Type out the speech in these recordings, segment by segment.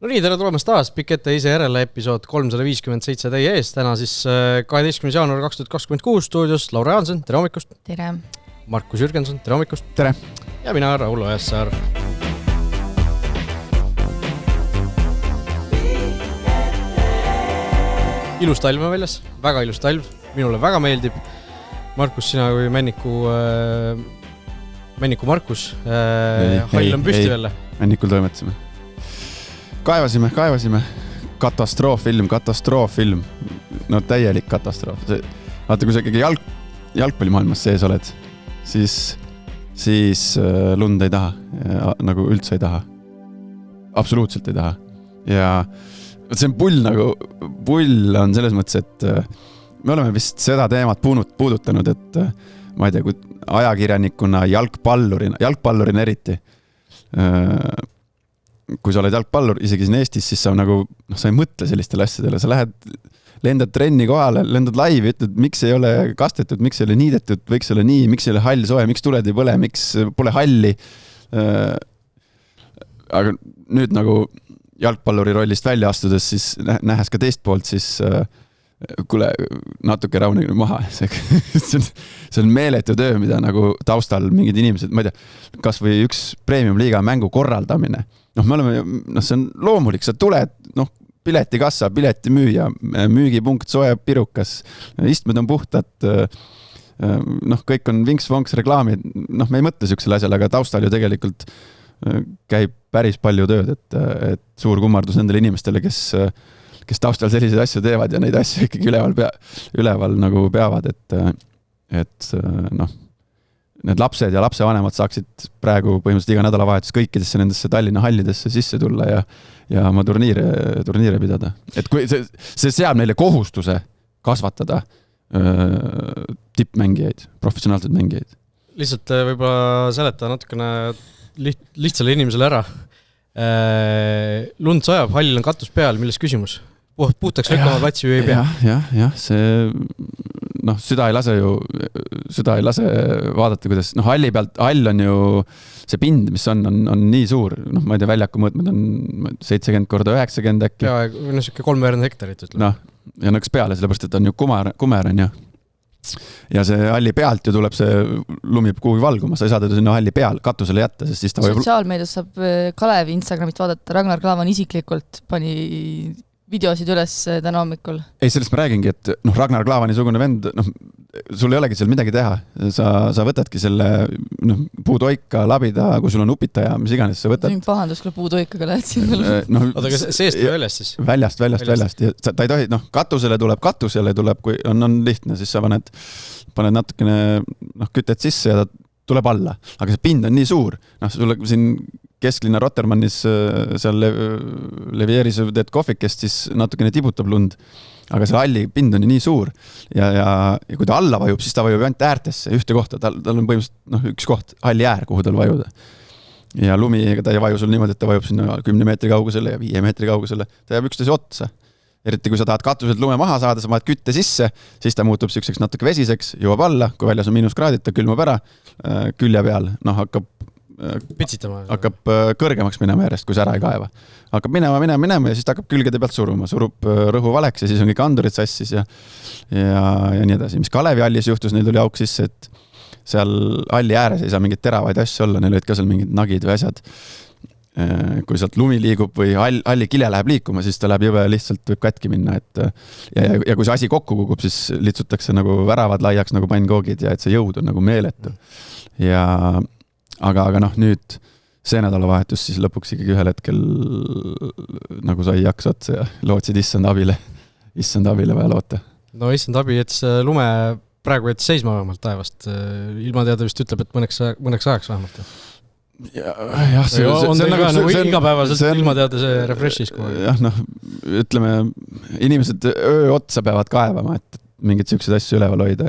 No nii, tere tulemast taas, pikk ette ise järele episood 357 teie ees, täna siis 12. jaanuar 2026 stuudios Laura Jaanson, tere hommikust! Tere! Markus Jürgenson, tere hommikust! Tere! Ja mina, Raul Ojasaar. Ilus talv on väljas, väga ilus talv, minule väga meeldib. Markus, sina kui Männiku Markus, hall on püsti jälle. Männikul toimetasime. Kaevasime. Katastrooffilm. No täielik katastroof. Vaata, kui sa ikkagi jalgpallimaailmas sees oled, siis lund ei taha. Nagu üldse ei taha. Absoluutselt ei taha. Ja see on pull on selles mõttes, et me oleme vist seda teemat puudutanud, et ma ei tea, kui ajakirjanikuna, jalgpallurina eriti, kui sa oled jalgpallur, isegi siin Eestis, siis sa nagu, sa ei mõtle sellistele asjadele, sa lendad trenni kohale, lendad laivi, ütled, miks ei ole kastetud, miks ei ole niidetud, võiks olla nii, miks ei ole hall soe, miks tuled ei põle, miks pole halli. Aga nüüd nagu jalgpalluri rollist välja astudes, siis nähes ka teist poolt, siis kuule, natuke raunegi maha. See on meeletu töö, mida nagu taustal mingid inimesed, ma ei tea, kas või üks premium-liiga mängu korraldamine. Me oleme, see on loomulik, sa tuled, piletikassa, piletimüüja, müügipunkt, soe pirukas, istmed on puhtad, kõik on vinks-vonks reklaamid, me ei mõtle sükksele asjale, aga taustal ju tegelikult käib päris palju tööd, et suur kummardus nendele inimestele, kes taustal selliseid asju teevad ja neid asju ikkagi üleval nagu peavad, et need lapsed ja lapsevanemad saaksid praegu põhimõtteliselt iga nädalavahetus kõikidesse nendesse Tallinna hallidesse sisse tulla ja oma turniire pidada. Et kui see seab neile kohustuse kasvatada tippmängijaid, professionaalseid mängijaid. Lihtsalt võib-olla seleta natukene lihtsale inimesele ära. Lund sajab, hall on katus peal, milles küsimus? Puhtaks lükkama platsi või ei pea? Jah, see süda ei lase vaadata, kuidas halli pealt, hall on ju see pind, mis on nii suur, ma ei tea, väljaku mõõtmed on 70x90 äkki. Ja siuke 3 hektarit ütleb. Ja nõks peale, sellepärast, et on ju kumer on ju. Ja see halli pealt ju tuleb see lumi kuhugi valguma, sa ei saa teda sinna halli peal katusele jätta, sest siis ta võib... Sotsiaalmeedias saab Kalevi Instagramit vaadata, Ragnar Klavan isiklikult pani videosid üles täna hommikul. Ei, sellest ma räägingi, et Ragnar Klavani sugune vend, sul ei olegi seal midagi teha. Sa võtadki selle puutoika, labida, kui sul on upitaja, mis iganes sa võtad. See on pahandus, kui puutoikaga lähed siin. Oota, kas seest või väljast siis? Väljast. Ta ei tohi, katusele tuleb, kui on lihtne, siis sa paned natukene kütet sisse ja ta tuleb alla. Aga see pind on nii suur. Sulle siin kesklinna Rotermannis seal Levieris teed kohvikest, siis natukene tibutab lund. Aga see halli pind on nii suur. Ja kui ta alla vajub, siis ta vajub ainult äärtesse ühte kohta. Tal on põhimõtteliselt üks koht, halli äär, kuhu tal vajuda. Ja lumi, ta ei vaju sul niimoodi, et ta vajub sinna 10 meetri kaugusele ja 5 meetri kaugusele. Ta jääb üksteise otsa. Eriti kui sa tahad katuselt lume maha saada, sa maad kütte sisse, siis ta muutub siukseks natuke vesiseks, jõuab alla, kui väljas on -kraadid, ta külmab ära, külje peal, hakkab kõrgemaks minema järjest, kui sa ära ei kaeva. Hakkab minema ja siis ta hakkab külgede pealt surub rõhu valeks ja siis on kõik andurid sassis ja nii edasi. Mis Kalevi hallis juhtus, neil tuli auk sisse, et seal halli ääres ei saa mingid teravaid asju olla, neil olid ka seal mingid nagid või asjad. Kui sealt lumi liigub või halli kile läheb liikuma, siis ta läheb jõve lihtsalt võib katki minna. Ja kui see asi kokku kukub, siis litsutakse nagu väravad laiaks nagu pannkoogid ja et see jõud on nagu meeletu. Aga nüüd see nädalavahetus siis lõpuks ikkagi ühel hetkel nagu sai jaks otsa ja lootsid issand abile vaja loota. No issand abi, et see lume praegu jättis seisma vähemalt taevast. Ilma teada vist ütleb, et mõneks ajaks vähemalt. Jah, see on nagu igapäevaselt ilma teada see refreshis. Jah, ütleme, inimesed öö otsa peavad kaevama, et mingid siuksed asju üleval hoida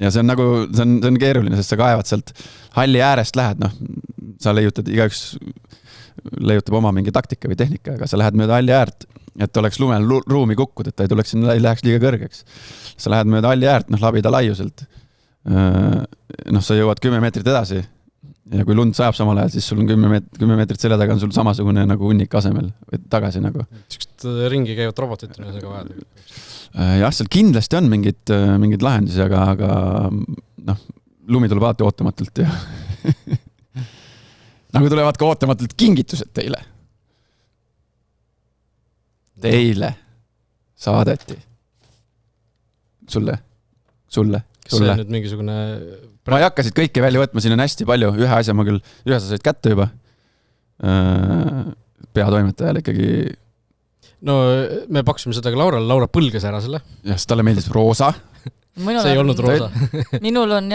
ja see on nagu, see on keeruline, sest sa kaevad sealt halli äärest lähed, sa igaüks leiutab oma mingi taktika või tehnika, aga sa lähed mööda halli äärt, et oleks lumel ruumi kukkud, et ta ei läheks liiga kõrgeks. Sa lähed mööda halli äärt, labida laiuselt. Sa jõuad 10 meetrit edasi ja kui lund sajab samal ajal, siis sul on 10 meetrit selja taga on sul samasugune nagu hunnik asemel või tagasi nagu. Sest ringi käivad robotit on ka vaja. Jah, seal kindlasti on mingid lahendusi, aga noh, lumi tuleb alati ootamatult ja nagu tulevad ka ootamatult kingitused teile. Teile saadeti. Sulle. Kas see on nüüd mingisugune... Ma ei hakka siit kõike välja võtma, siin on hästi palju. Ühe asja ma küll, ühe sa said kätte juba. Peatoimetajal ikkagi... No me pakkusime seda ka Laurale, Laura põlges ära selle. Ja siis talle meeldis roosa. See ei olnud roosa. Minul on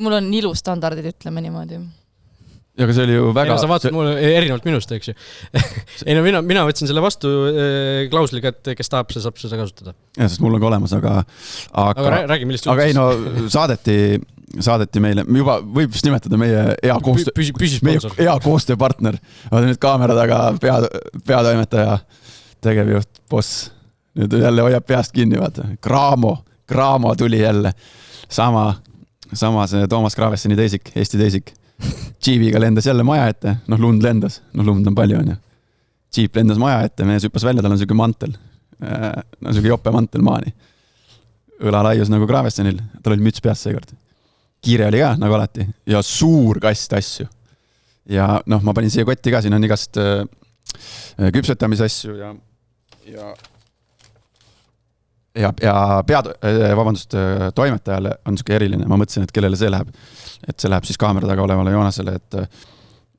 mul on ilustandardid, ütleme niimoodi. Ja aga see oli ju väga... Sa vaatad mul erinevalt minust, eks ju. Ei no mina võtsin selle vastu klausliga, et kes tahab, see saab seda kasutada. Ja, sest mul on ka olemas, aga räägi, millist aga ei no, saadeti meile, juba võib vist nimetada meie hea koostööpartner. Vaata nüüd kaamera taga peatoimetaja, tegevjuht, boss. Nüüd jälle hoiab peast kinni, vaata. Kraamo tuli jälle. Sama see Toomas Kraavesseni teisik, Eesti teisik. Jeepiga lendas jälle maja ette, lund lendas, lund on palju, on ju. Jeep lendas maja ette, mees hüppas välja, tal on selline mantel, selline jope mantel maani. Õla laius nagu Kraavessenil, tal oli müts peas seekord. Kiire oli ka, nagu alati, ja suur kast asju. Ja ma panin siia kotti ka, siin on igast küpsetamise asju toimetajale on siuke eriline, ma mõtlesin, et kellele see läheb. Et see läheb siis kaamera taga olevale Joonasele, et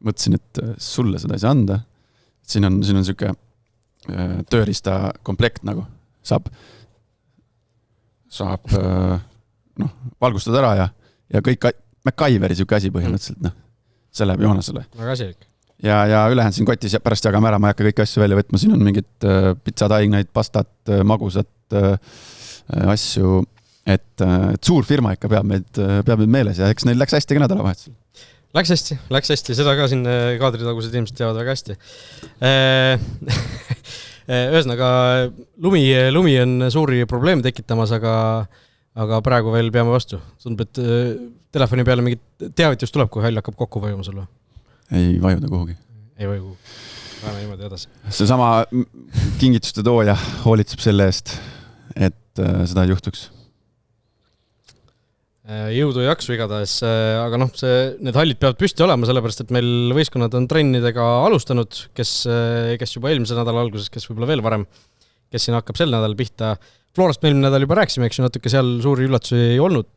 mõtlesin, et sulle seda ei saa anda. Siin on siuke tööriista komplekt nagu saab valgustada ära ja kõik MacGyveri siuke asi põhimõtteliselt, see läheb Joonasele. Väga asjalik. Ja ülejäänud siin kotis pärast jagame ära, ma ei hakka kõiki asju välja võtma, siin on mingid pitsataignaid, pastat, magusat asju, et suur firma ikka peab meid meeles ja eks neil läks hästi ka nädalavahetusel. Läks hästi, seda ka siin kaadritagused inimesed teavad väga hästi. Ühesõnaga, lumi on suuri probleeme tekitamas, aga praegu veel peame vastu. Tundub, et telefoni peale mingi teavitus tuleb, kui hall hakkab kokku vajuma sulle. Ei vajuda kuhugi. Ei vaju kuhugi. Läheme niimoodi edasi. See sama kingituste tooja hoolitseb selle eest, et seda ei juhtuks. Jõudu ja jaksu igatahes, aga need hallid peavad püsti olema, sellepärast, et meil võistkonnad on trennidega alustanud, kes juba eelmise nädala alguses, kes võib-olla veel varem, kes siin hakkab sel nädal pihta. Florast me eelmine nädal juba rääksime, eks ju natuke seal suuri üllatusi ei olnud.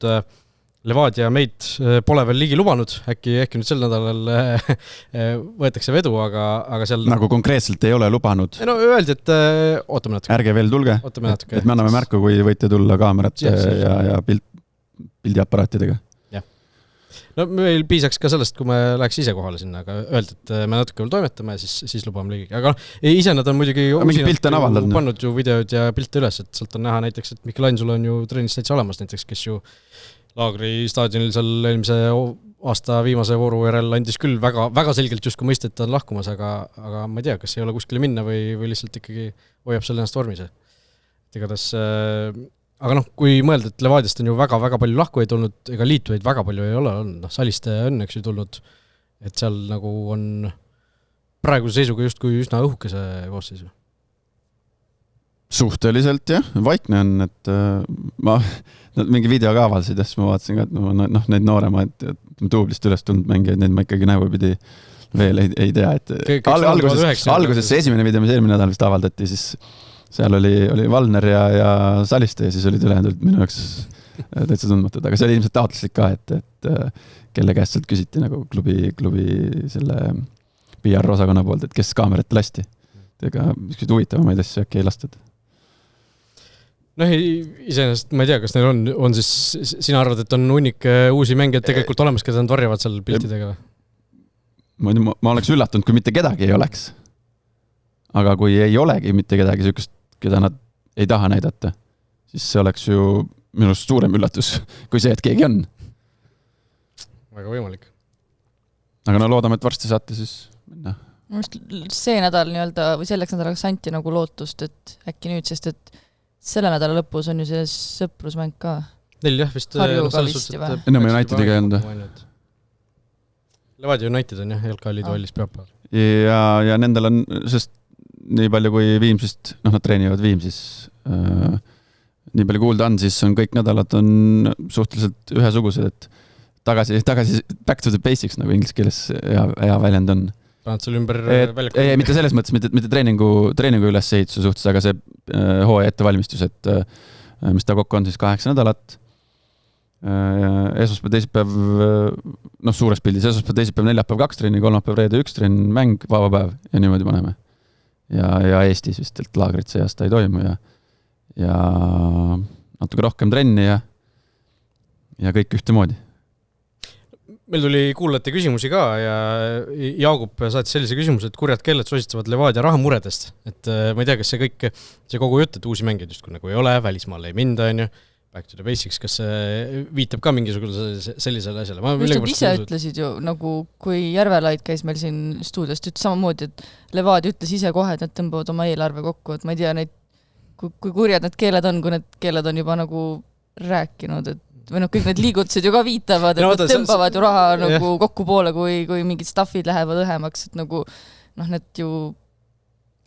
Levadia meid pole veel ligi lubanud, äkki nüüd sel nädalal võetakse vedu, aga seal... Nagu konkreetselt ei ole lubanud. No öeldi, et ootame natuke. Ärge veel tulge, et me anname märku, kui võite tulla kaamerat ja pildiaparaatidega. Jah. No meil piisaks ka sellest, kui me läheks ise kohale sinna, aga öeldi, et me natuke veel toimetame ja siis lubame ligi. Aga ise nad on muidugi pannud ju videod ja pilte üles, et sealt on näha näiteks, et Mikkel Ainsul on ju trennis täitsa olemas näiteks, kes ju Laagri staadionil seal eelmise aasta viimase vooru järel andis küll väga selgelt justkui mõista, et ta on lahkumas, aga ma ei tea, kas ei ole kuskile minna või lihtsalt ikkagi hoiab selle ennast vormis. Aga kui mõelda, et Levadiast on ju väga palju lahkujaid olnud, ega liitujaid väga palju ei ole olnud, Saliste õnneks ju tulnud, et seal nagu on praeguse seisuga justkui üsna õhukese koosseisu. Suhteliselt jah, vaikne on, et mingi video ka avaldasid ja siis ma vaatasin ka, et neid nooremaid tuublist üles tulnud mängijaid, neid ma ikkagi näopidi veel ei tea, et alguses see esimene video, mis eelmine nädal vist avaldati, siis seal oli Valner ja Saliste ja siis olid ülejäänud minu jaoks täitsa tundmatud, aga see oli ilmselt taotluslik ka, et kelle käest sealt küsiti nagu klubi selle PR-osakonna poolt, et kes kaamerat lasti. Ega miskid huvitavamaid asju äkki ei lastud. Iseenesest ma ei tea, kas neil on siis, sina arvad, et on hunnik uusi mänge tegelikult olemas, keda nad varjavad seal piltidega? Ma oleks üllatunud, kui mitte kedagi ei oleks. Aga kui ei olegi mitte kedagi sükest, keda nad ei taha näidata, siis see oleks ju minust suurem üllatus, kui see, et keegi on. Väga võimalik. Aga loodame, et varsti saate siis minna. See nädal või selleks nädalaks anti nagu lootust, et äkki nüüd, sest et selle nädala lõpus on ju see sõprusmäng ka. Neil jah, vist Harjuga vist juba. Enne me Unitediga ei olnud. Levadia United on jah, jalkaliidu hallis pühapäeval. Ja nendel on, sest nii palju kui Viimsist, nad treenivad Viimsis, nii palju kuulda on, siis on kõik nädalad on suhteliselt ühesugused, et tagasi back to the basics, nagu inglise keeles hea väljend on. Panad seal ümber väljaku? Ei, mitte selles mõttes, mitte treeningu ülesehituse suhtes, aga see hooaja ettevalmistus, et mis ta kokku on siis 8 nädalat. Esmaspäev, teisipäev, suures pildis, esmaspäev, teisipäev, neljapäev 2 trenni, kolmapäev, reede 1 trenn, mäng, vaba päev ja niimoodi paneme. Ja Eestis vist, et laagrit see aasta ei toimu ja natuke rohkem trenni ja kõik ühtemoodi. Meil tuli kuulajate küsimusi ka ja Jaagup saatis sellise küsimuse, et kurjad keeled sosistavad Levadia rahamuredest. Et ma ei tea, kas see kogu jutt, et uusi mängeid just kui nagu ei ole, välismaale ei minda, on ju, back to the basics, kas see viitab ka mingisugusele sellisele asjale? Just nad ise ütlesid ju, nagu kui Järvelaid käis meil siin stuudios, ütles samamoodi, et Levadia ütles ise kohe, et nad tõmbavad oma eelarve kokku, et ma ei tea neid, kui kurjad need keeled on, kui need keeled on juba nagu rääkinud, et või kõik need liigutused ju ka viitavad, et nad tõmbavad ju raha nagu kokku poole, kui mingid staffid lähevad õhemaks, et nagu need ju...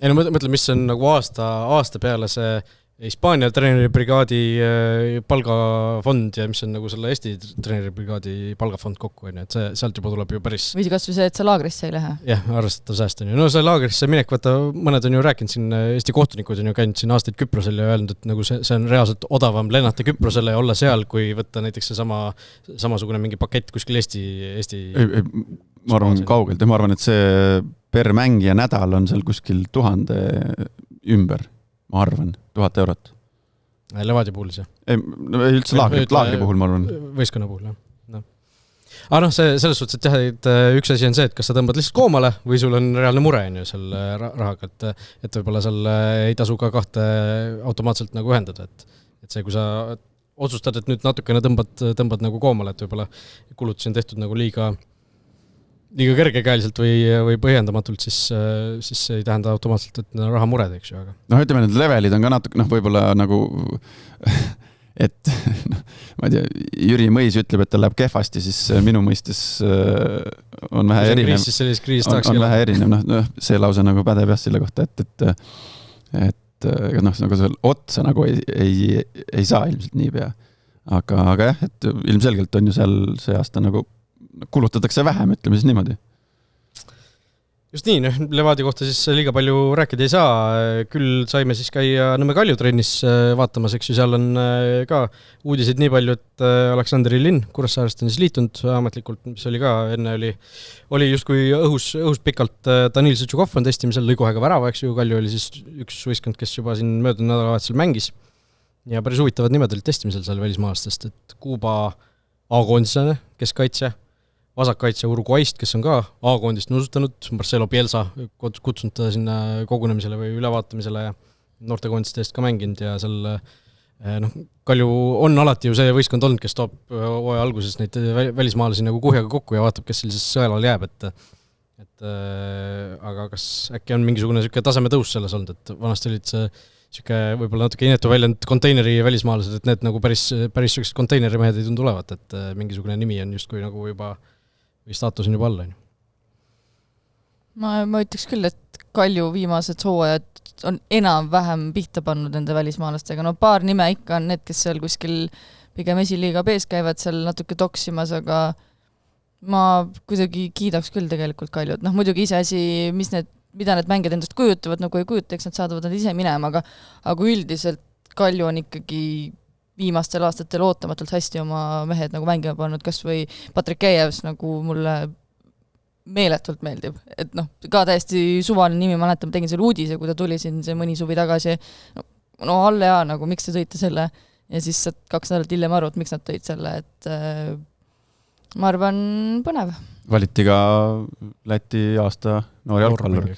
Ei no mõtle, mis on nagu aasta peale see Hispaania treeneribrigaadi palgafond ja mis on nagu selle Eesti treeneribrigaadi palgafond kokku, et sealt juba tuleb ju päris... Või kas või see, et sa laagrisse ei lähe? Jah, arvestatav sääst on ju. No see laagrisse minek, vaata, mõned on ju rääkinud siin, Eesti kohtunikud on ju käinud siin aastaid Küprosel ja öelnud, et nagu see on reaalselt odavam lennata Küprosele ja olla seal, kui võtta näiteks see samasugune mingi pakett kuskil Eesti... Ma arvan kaugelt ja ma arvan, et see per mäng ja nädal on seal kuskil 1000 ümber. Ma arvan, 1000 eurot. Levadia puhul see? Ei, üldse laagri puhul, ma arvan. Võistkonna puhul, jah. No. Aga selles suhtes, et jah, et üks asi on see, et kas sa tõmbad lihtsalt koomale või sul on reaalne mure on ju seal rahaga, et võib-olla seal ei tasu ka kahte automaatselt nagu ühendada. Et see, kui sa otsustad, et nüüd natukene tõmbad nagu koomale, et võib-olla kulutusi on tehtud nagu liiga kergekäeliselt või põhjendamatult, siis see ei tähenda automaatselt, et raha mured, eks ju. Aga... ütleme, need levelid on ka natuke, võib-olla nagu, et ma ei tea, Jüri Mõis ütleb, et ta läheb kehvasti, siis minu mõistes on vähe erinev. On vähe erinev, see lause nagu pädeb jah selle kohta, et nagu seal otsa nagu ei saa ilmselt niipea. Aga jah, et ilmselgelt on ju seal see aasta nagu kulutatakse vähem, ütleme siis niimoodi. Just nii, Levadia kohta siis liiga palju rääkida ei saa, küll saime siis käia Nõmme Kalju trennis vaatamas, eks ju, seal on ka uudiseid nii palju, et Aleksandr Ilin Kuressaarest on siis liitunud ametlikult, mis oli ka enne oli just kui õhus pikalt Danil Sutšukov on testimisel, lõi kohe ka värava, eks ju, Kalju oli siis üks võistkond, kes juba siin möödunud nädalavahetusel mängis ja päris huvitavad nimed olid testimisel seal välismaalastest, et Kuuba A-koondislane, keskkaitsja, vasakkaitse Uruguayst, kes on ka A-koondist nusutanud, Marcelo Bielsa kutsunud ta sinna kogunemisele või ülevaatamisele ja noortekoondiste eest ka mänginud ja seal Kalju on alati ju see võistkond olnud, kes toob hooaja alguses neid välismaalasi nagu kuhjaga kokku ja vaatab, kes sellises sõelal jääb, aga kas äkki on mingisugune taseme tõus selles olnud, et vanasti olid see võib-olla natuke inetu väljend konteineri välismaalased, et need nagu päris sellised konteinerimehed ei tundu olevat, et mingisugune nimi on justkui nagu juba või staatus on juba alla. Ma ütleks küll, et Kalju viimased hooajad on enam-vähem pihta pannud nende välismaalastega. No paar nime ikka on need, kes seal kuskil pigem esiliiga B-s käivad seal natuke toksimas, aga ma kuidagi kiidaks küll tegelikult Kaljut. Muidugi ise asi, mida need mängijad endast kujutavad, nagu ei kujuta, eks nad saadavad nad ise minema, aga üldiselt Kalju on ikkagi viimastel aastatel ootamatult hästi oma mehed nagu mängima pannud, kas või Patrik Kejevs nagu mulle meeletult meeldib, et ka täiesti suvaline nimi, ma mäletan, ma tegin selle uudise, kui ta tuli siin see mõni suvi tagasi, Alle ja nagu miks te tõite selle ja siis 2 nädalat hiljem aru, et miks nad tõid selle, et ma arvan põnev. Valiti ka Läti aasta noor jalgpallur.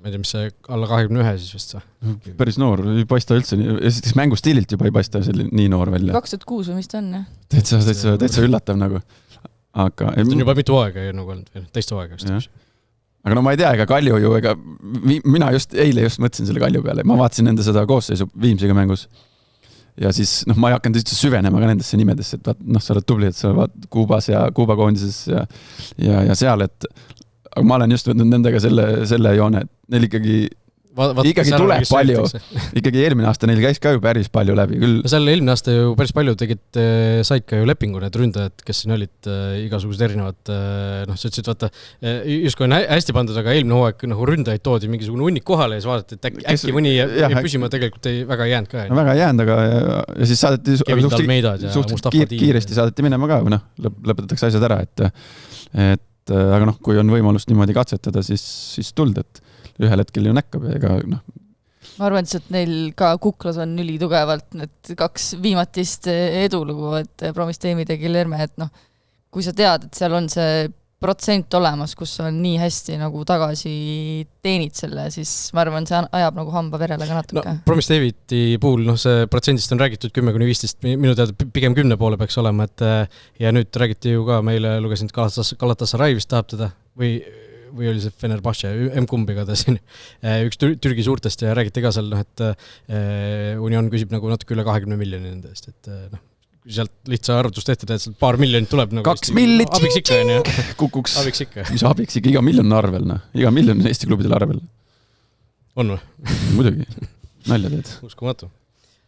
Ma ei tea, mis see alla 21 siis vist või? Päris noor, ei paista üldse. Esiteks mängustiililt juba ei paista nii noor välja. 2006 või mis ta on, jah? Täitsa üllatav nagu. Aga... Ta on juba mitu aega nagu olnud, teist aega vist. Aga ma ei tea, ega Kalju ju, mina eile mõtlesin selle Kalju peale. Ma vaatasin nende seda koosseisu Viimsiga mängus. ja siis ma ei hakanud üldse süvenema ka nendesse nimedesse, et sa oled tubli, et sa vaat Kuubas ja Kuuba koondises ja seal, et aga ma olen just võtnud nendega selle joone, et neil ikkagi tuleb palju, ikkagi eelmine aasta neil käis ka ju päris palju läbi küll. No seal eelmine aasta ju päris palju said ka ju lepingu need ründajad, kes siin olid igasugused erinevad, sa ütlesid, vaata, justkui on hästi pandud, aga eelmine hooaeg ründajaid toodi mingisugune hunnik kohale ja siis vaadati, et äkki mõni püsima tegelikult väga ei jäänud ka. No väga ei jäänud, aga ja siis saadeti suhteliselt kiiresti saadeti minema ka, lõpetatakse asjad ära, aga kui on võimalust niimoodi katsetada, siis tuld, et ühel hetkel ju näkkab ja ega Ma arvan, et neil ka kuklas on üli tugevalt need 2 viimatist edulugu, et Promise Team'id ja Guilherme, et kui sa tead, et seal on see protsent olemas, kus on nii hästi tagasi teenid selle, siis ma arvan, see ajab hamba verele ka natuke. Promise David'i puhul, see protsendist on räägitud 10-15, minu teada pigem 10 poole peaks olema, et ja nüüd räägiti ju ka, meile lugesin, et Galatasaray vist tahab teda või oli see Fenerbahce, M-kumbiga ta siin, üks Türgi suurtest ja räägiti ka seal, et Union küsib natuke üle 20 miljoni nende eest, et kui sealt lihtsa arvutus tehti, et sealt paar miljonit tuleb 2 miljonit, abiks ikka, kukuks. Abiks ikka. Mis abiks ikka, iga miljon on arvel, iga miljon on Eesti klubidel arvel. On või? Muidugi, nalja teed. Uskumatu.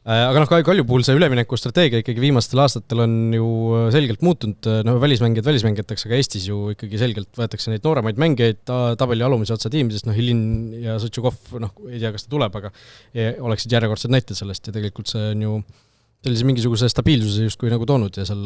Aga Kalju puhul see ülemineku strateegia ikkagi viimastel aastatel on ju selgelt muutunud, välismängijateks, aga Eestis ju ikkagi selgelt võetakse neid nooremaid mängijaid tabeli alumise otsa tiimidest, Hilin ja Sotšukov, ei tea, kas ta tuleb, aga oleksid järjekordsed näited sellest ja tegelikult see on ju sellise mingisuguse stabiilsuse justkui toonud ja seal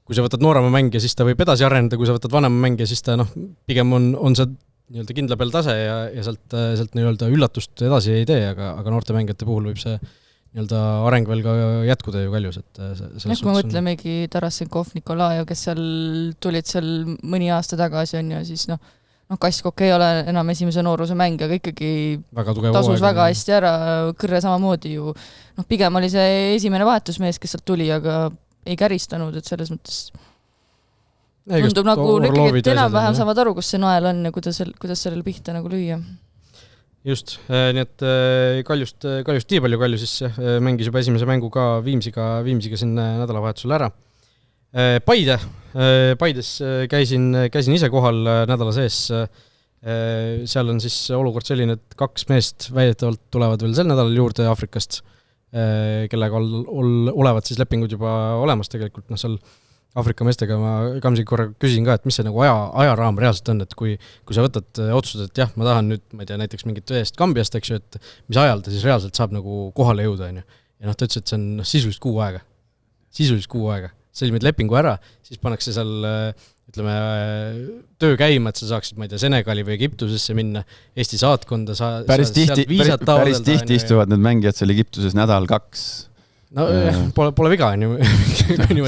kui sa võtad noorema mängija, siis ta võib edasi areneda, kui sa võtad vanema mängija, siis ta pigem on see nii-öelda kindla peal tase ja sealt nii-öelda üllatust edasi ei tee, aga noorte mängijate puhul võib see nii-öelda areng veel ka jätkuda ju Kaljus. Kui me mõtlemegi Tarasenkov, Nikolajev, kes seal tulid seal mõni aasta tagasi on ja siis Kaskok ei ole enam esimese nooruse mängija, aga ikkagi tasus väga hästi ära, Kõrre samamoodi ju. Pigem oli see esimene vahetusmees, kes sealt tuli, aga ei käristanud, et selles mõttes tundub et enam-vähem saavad aru, kus see nael on ja kuidas sellel pihta lüüa. Just, nii et Kaljust nii palju Kalju siis mängis juba esimese mängu ka Viimsiga siin nädalavahetusel ära. Paides käisin ise kohal nädala sees. Seal on siis olukord selline, et 2 meest väidetavalt tulevad veel sel nädalal juurde Afrikast, kellega olevad siis lepingud juba olemas tegelikult, seal Afrika meestega ma Kamsi korra küsin ka, et mis see ajaraam reaalselt on, et kui sa võtad otsustad, et jah, ma tahan nüüd, ma ei tea, näiteks mingit veest Kambiast, eks ju, et mis ajal ta siis reaalselt saab kohale jõuda, on ju. Ja ta ütles, et see on sisuliselt 6 aega. Sõlmid lepingu ära, siis pannakse seal, ütleme, töö käima, et sa saaksid, ma ei tea, Senegali või Egiptusesse minna, Eesti saatkonda, päris tihti istuvad need mängijad seal Egiptuses nädal-2. No pole viga, on ju.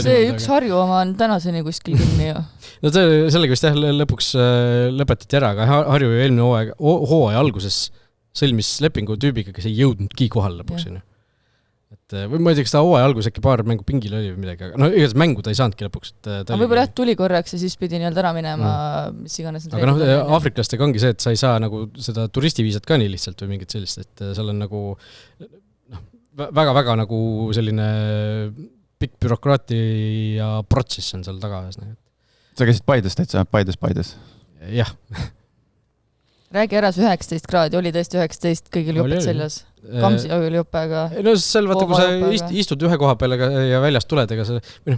See üks Harju oma on tänaseni kuskil kinni ju. No sellega vist lõpuks lõpetati ära, aga Harju eelmine hooaja alguses sõlmis lepingu tüübiga, kes ei jõudnudki kohal lõpuks. Või ma ei tea, kas ta hooaja algus äkki paar mängu pingil oli või midagi, aga igatahes mängu ta ei saanudki lõpuks. Aga võib-olla tuli korraks ja siis pidi nii-öelda ära minema, mis iganes. Aga Afriklastega ongi see, et sa ei saa seda turistiviisat ka nii lihtsalt või mingit sellist, et seal on väga-väga selline pikk bürokraati ja protsess on seal taga. Sa käisid Paides täitsa, Paides? Jah. Räägi ära, 19 kraadi, oli tõesti 19 kõigil joped seljas. Kamsi oli jope, aga... No seal vaata, kui sa istud ühe koha peale ja väljast tuled,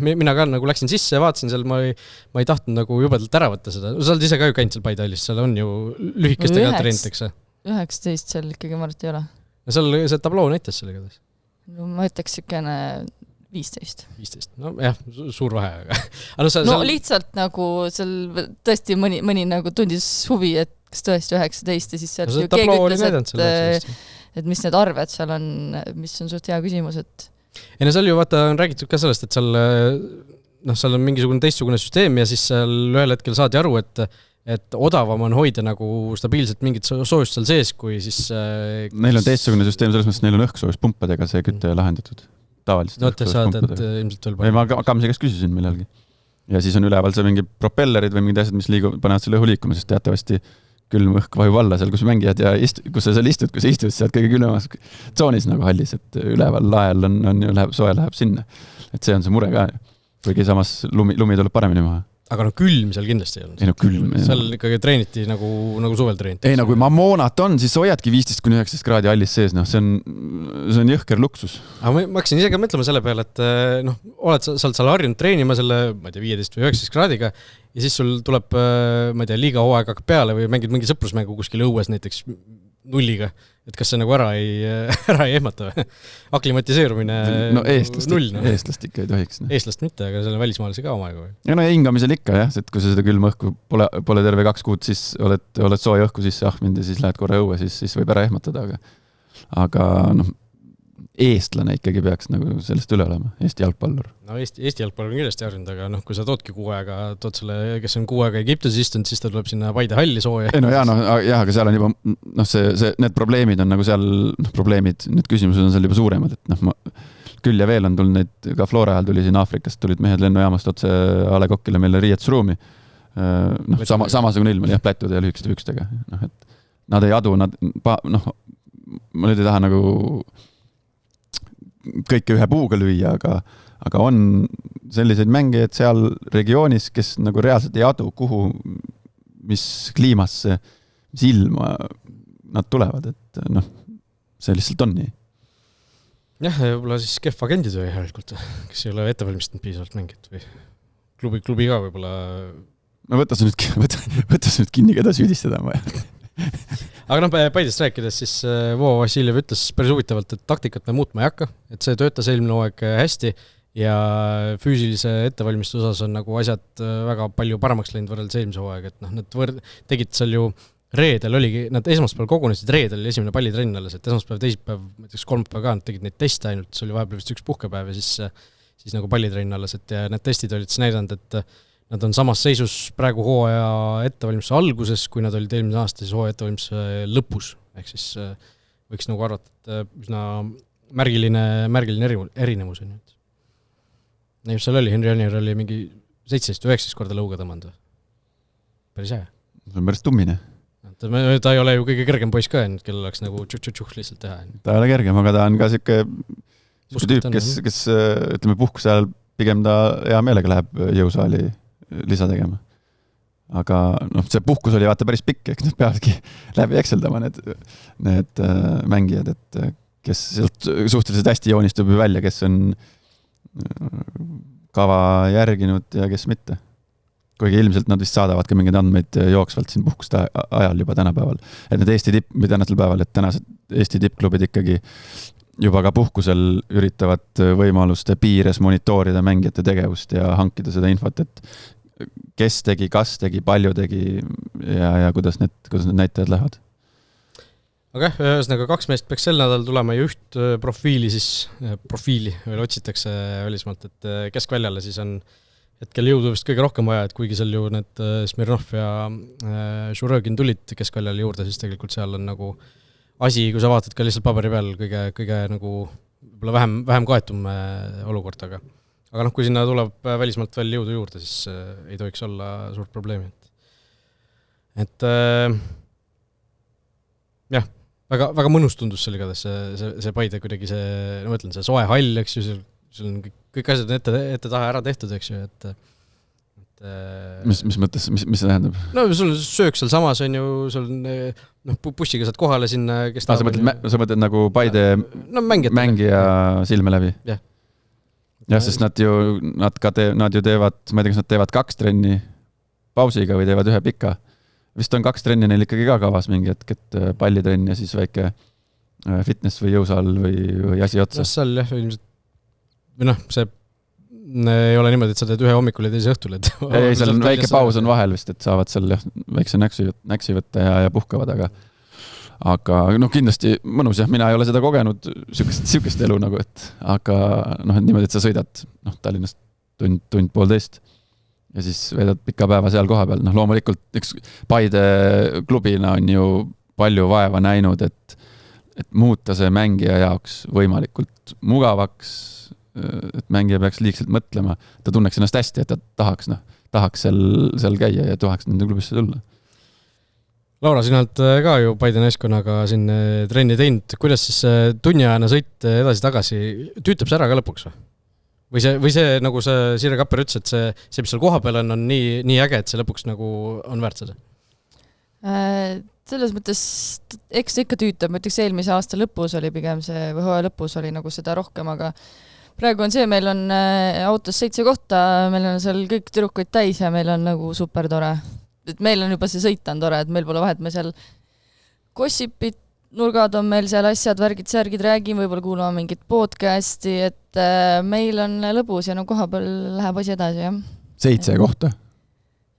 mina ka läksin sisse ja vaatasin seal, ma ei tahtnud jubedalt ära võtta seda. Sa oled ise ka ju käinud seal Paidallis, seal on ju lühikestega trend, eks? 19 seal ikkagi ma arvat ei ole. No seal see tabloo näitas sellega. No ma ütleks sükene 15. No jah, suur vahe. No lihtsalt seal tõesti mõni tundis huvi, et kas tõesti 19 ja siis seal ju keegi ütles, et mis need arved seal on, mis on suht hea küsimus, et... Ja seal ju vaata on räägitud ka sellest, et seal on mingisugune teistsugune süsteem ja siis seal ühel hetkel saadi aru, et odavam on hoida stabiilselt mingit soojust seal sees, kui siis... Neil on teistsugune süsteem, selles mõttes, neil on õhksoojas pumpadega see kütte lahendatud. Tavaliselt. No te saad, et ilmselt veel palju. Ma Kamsi käest küsisin millalgi. Ja siis on üleval see mingi propellerid või mingid asjad, mis panevad selle õhu liikuma, sest teatavasti külm õhk vajub alla seal, kus mängijad ja kus sa seal istud, kui sa istud sealt kõige külmemas tsoonis nagu hallis, et üleval lael on ju soe läheb sinna. Et see on see mure ka, kuigi samas lumi tuleb paremini maha. Aga külm seal kindlasti ei olnud. Ei külm. Seal ikkagi treeniti nagu suvel treeniti. Ei kui Mammonat on, siis hoiadki 15-19 kraadi hallis sees, see on jõhker luksus. Aga ma hakkasin ise ka mõtlema selle peale, et oled sa seal harjunud treenima selle, ma ei tea, 15 või 19 kraadiga ja siis sul tuleb, ma ei tea, liiga hooaeg hakkab peale või mängid mingi sõprusmängu kuskil õues näiteks nulliga, et kas see nagu ära ei ehmata või? Aklimatiseerumine null. Eestlast ikka ei tohiks. Eestlast mitte, aga selle välismaalise ka omaega või? Ja hingamisel ikka jah, et kui sa seda külma õhku pole terve 2 kuud, siis oled sooja õhku sisse ahmind ja siis lähed korra õue, siis võib ära ehmatada, aga eestlane ikkagi peaks nagu sellest üle olema, Eesti jalgpallur. No Eesti jalgpallur on kindlasti harjunud, aga kui sa toodki 6 aega, tood selle, kes on 6 aega Egiptuses istunud, siis ta tuleb sinna Paide halli sooja. Aga seal on juba, need probleemid on nagu seal, need küsimused on seal juba suuremad, et küll ja veel on tulnud neid, ka Flora ajal tuli siin Aafrikast, tulid mehed lennujaamast otse A. Le Coqile meile riietusruumi. Samasugune ilm oli plätud ja lühikeste pükstega. Et nad ei adu, ma nüüd ei taha nagu kõike ühe puuga lüüa, aga on selliseid mängijaid seal regioonis, kes nagu reaalselt ei adu, kuhu, mis kliimasse, mis ilma nad tulevad, et see lihtsalt on nii. Jah, võib-olla siis kehv agenditöö järelikult, kes ei ole ettevalmistanud piisavalt mängijat või klubi ka võib-olla. No võtas nüüd kinni, keda süüdistada on vaja. Aga Paidest rääkides, siis Vo Vassiljev ütles päris huvitavalt, et taktikat me muutma ei hakka, et see töötas eelmine hooaeg hästi ja füüsilise ettevalmistuse osas on nagu asjad väga palju paremaks läinud võrreldes eelmise hooaeg, et nad tegid seal ju reedel oligi, nad esmaspäeval kogunesid, reedel oli esimene pallitrenn alles, et esmaspäev, teisipäev, näiteks 3 päev ka, nad tegid neid teste ainult, see oli vahepeal vist 1 puhkepäev ja siis nagu pallitrenn alles, et ja need testid olid siis näidanud, et nad on samas seisus praegu hooaja ettevalmistuse alguses, kui nad olid eelmise aasta siis hooaja ettevalmistuse lõpus. Ehk siis võiks nagu arvata, et üsna märgiline erinevus on nüüd. Näib seal oli, Henri Anier oli mingi 17-19 korda lõuga tõmmanud. Päris hea. See on päris tummine. Ta ei ole ju kõige kergem poiss ka, kellel oleks nagu tšuh lihtsalt teha. Ta ei ole kergem, aga ta on ka siuke tüüp, kes ütleme puhkuse ajal pigem ta hea meelega läheb jõusaali lisa tegema. Aga see puhkus oli vaata päris pikk, eks need peavadki läbi ekseldama need mängijad, et kes suhteliselt hästi joonistub välja, kes on kava järginud ja kes mitte. Kuigi ilmselt nad vist saadavad ka mingeid andmeid jooksvalt siin puhkuste ajal juba tänapäeval. Et need tänasel päeval, et tänased Eesti tippklubid ikkagi juba ka puhkusel üritavad võimaluste piires monitoorida mängijate tegevust ja hankida seda infot, et kes tegi, kas tegi, palju tegi ja kuidas need näitajad lähevad. Aga ühesõnaga 2 meest peaks sel nädal tulema ja üht profiili veel otsitakse välismaalt, et keskväljale siis on hetkel jõudu vist kõige rohkem vaja, et kuigi seal ju need Smirnov ja Šurõgin tulid keskväljale juurde, siis tegelikult seal on nagu asi, kui sa vaatad ka lihtsalt paberi peal kõige nagu vähem kaetum olukord, aga kui sinna tuleb välismaalt veel jõudu juurde, siis ei tohiks olla suurt probleemi. Et jah, väga mõnus tundus seal igatahes see Paide kuidagi see soe hall, eks ju, sul on kõik asjad ette taha ära tehtud, eks ju, et mis mõttes, mis see tähendab? No sul söök seal samas on ju, sul bussiga saad kohale sinna, kes sa mõtled nagu Paide mängija silme läbi? Jah, sest nad ju teevad, ma ei tea, kas nad teevad 2 trenni pausiga või teevad 1 pika. Vist on 2 trenni neil ikkagi ka kavas mingi hetk, et pallitrenn ja siis väike fitness või jõusaal või asi otsa. Seal jah, ilmselt või see ei ole niimoodi, et sa teed 1 hommikul ja teise õhtul. Ei, seal on väike paus on vahel vist, et saavad seal väikse näksi võtta ja puhkavad, aga kindlasti mõnus jah, mina ei ole seda kogenud siukest elu nagu, et aga niimoodi, et sa sõidad Tallinnast tund-poolteist ja siis veedad pika päeva seal koha peal. Loomulikult üks Paide klubina on ju palju vaeva näinud, et muuta see mängija jaoks võimalikult mugavaks, et mängija peaks liigselt mõtlema, ta tunneks ennast hästi, et ta tahaks seal käia ja tahaks nende klubisse tulla. Laura, sina oled ka ju Paide naiskonnaga siin trenni teinud. Kuidas siis tunniajana sõit edasi-tagasi, tüütab see ära ka lõpuks või? Või see, nagu see Sirje Kapper ütles, et see, mis seal koha peal on nii äge, et see lõpuks nagu on väärt seda? Selles mõttes, eks ikka tüütab, ma ütleks eelmise aasta lõpus oli pigem see, või hooaja lõpus oli nagu seda rohkem, aga praegu on see, meil on autos 7 kohta, meil on seal kõik tüdrukuid täis ja meil on nagu super tore. Et meil on juba see sõit on tore, et meil pole vahet, me seal gossipid, nurgad on meil seal asjad, värgid, särgid, räägime, võib-olla kuulame mingit podcasti, et meil on lõbus ja no koha peal läheb asi edasi, jah. 7 kohta?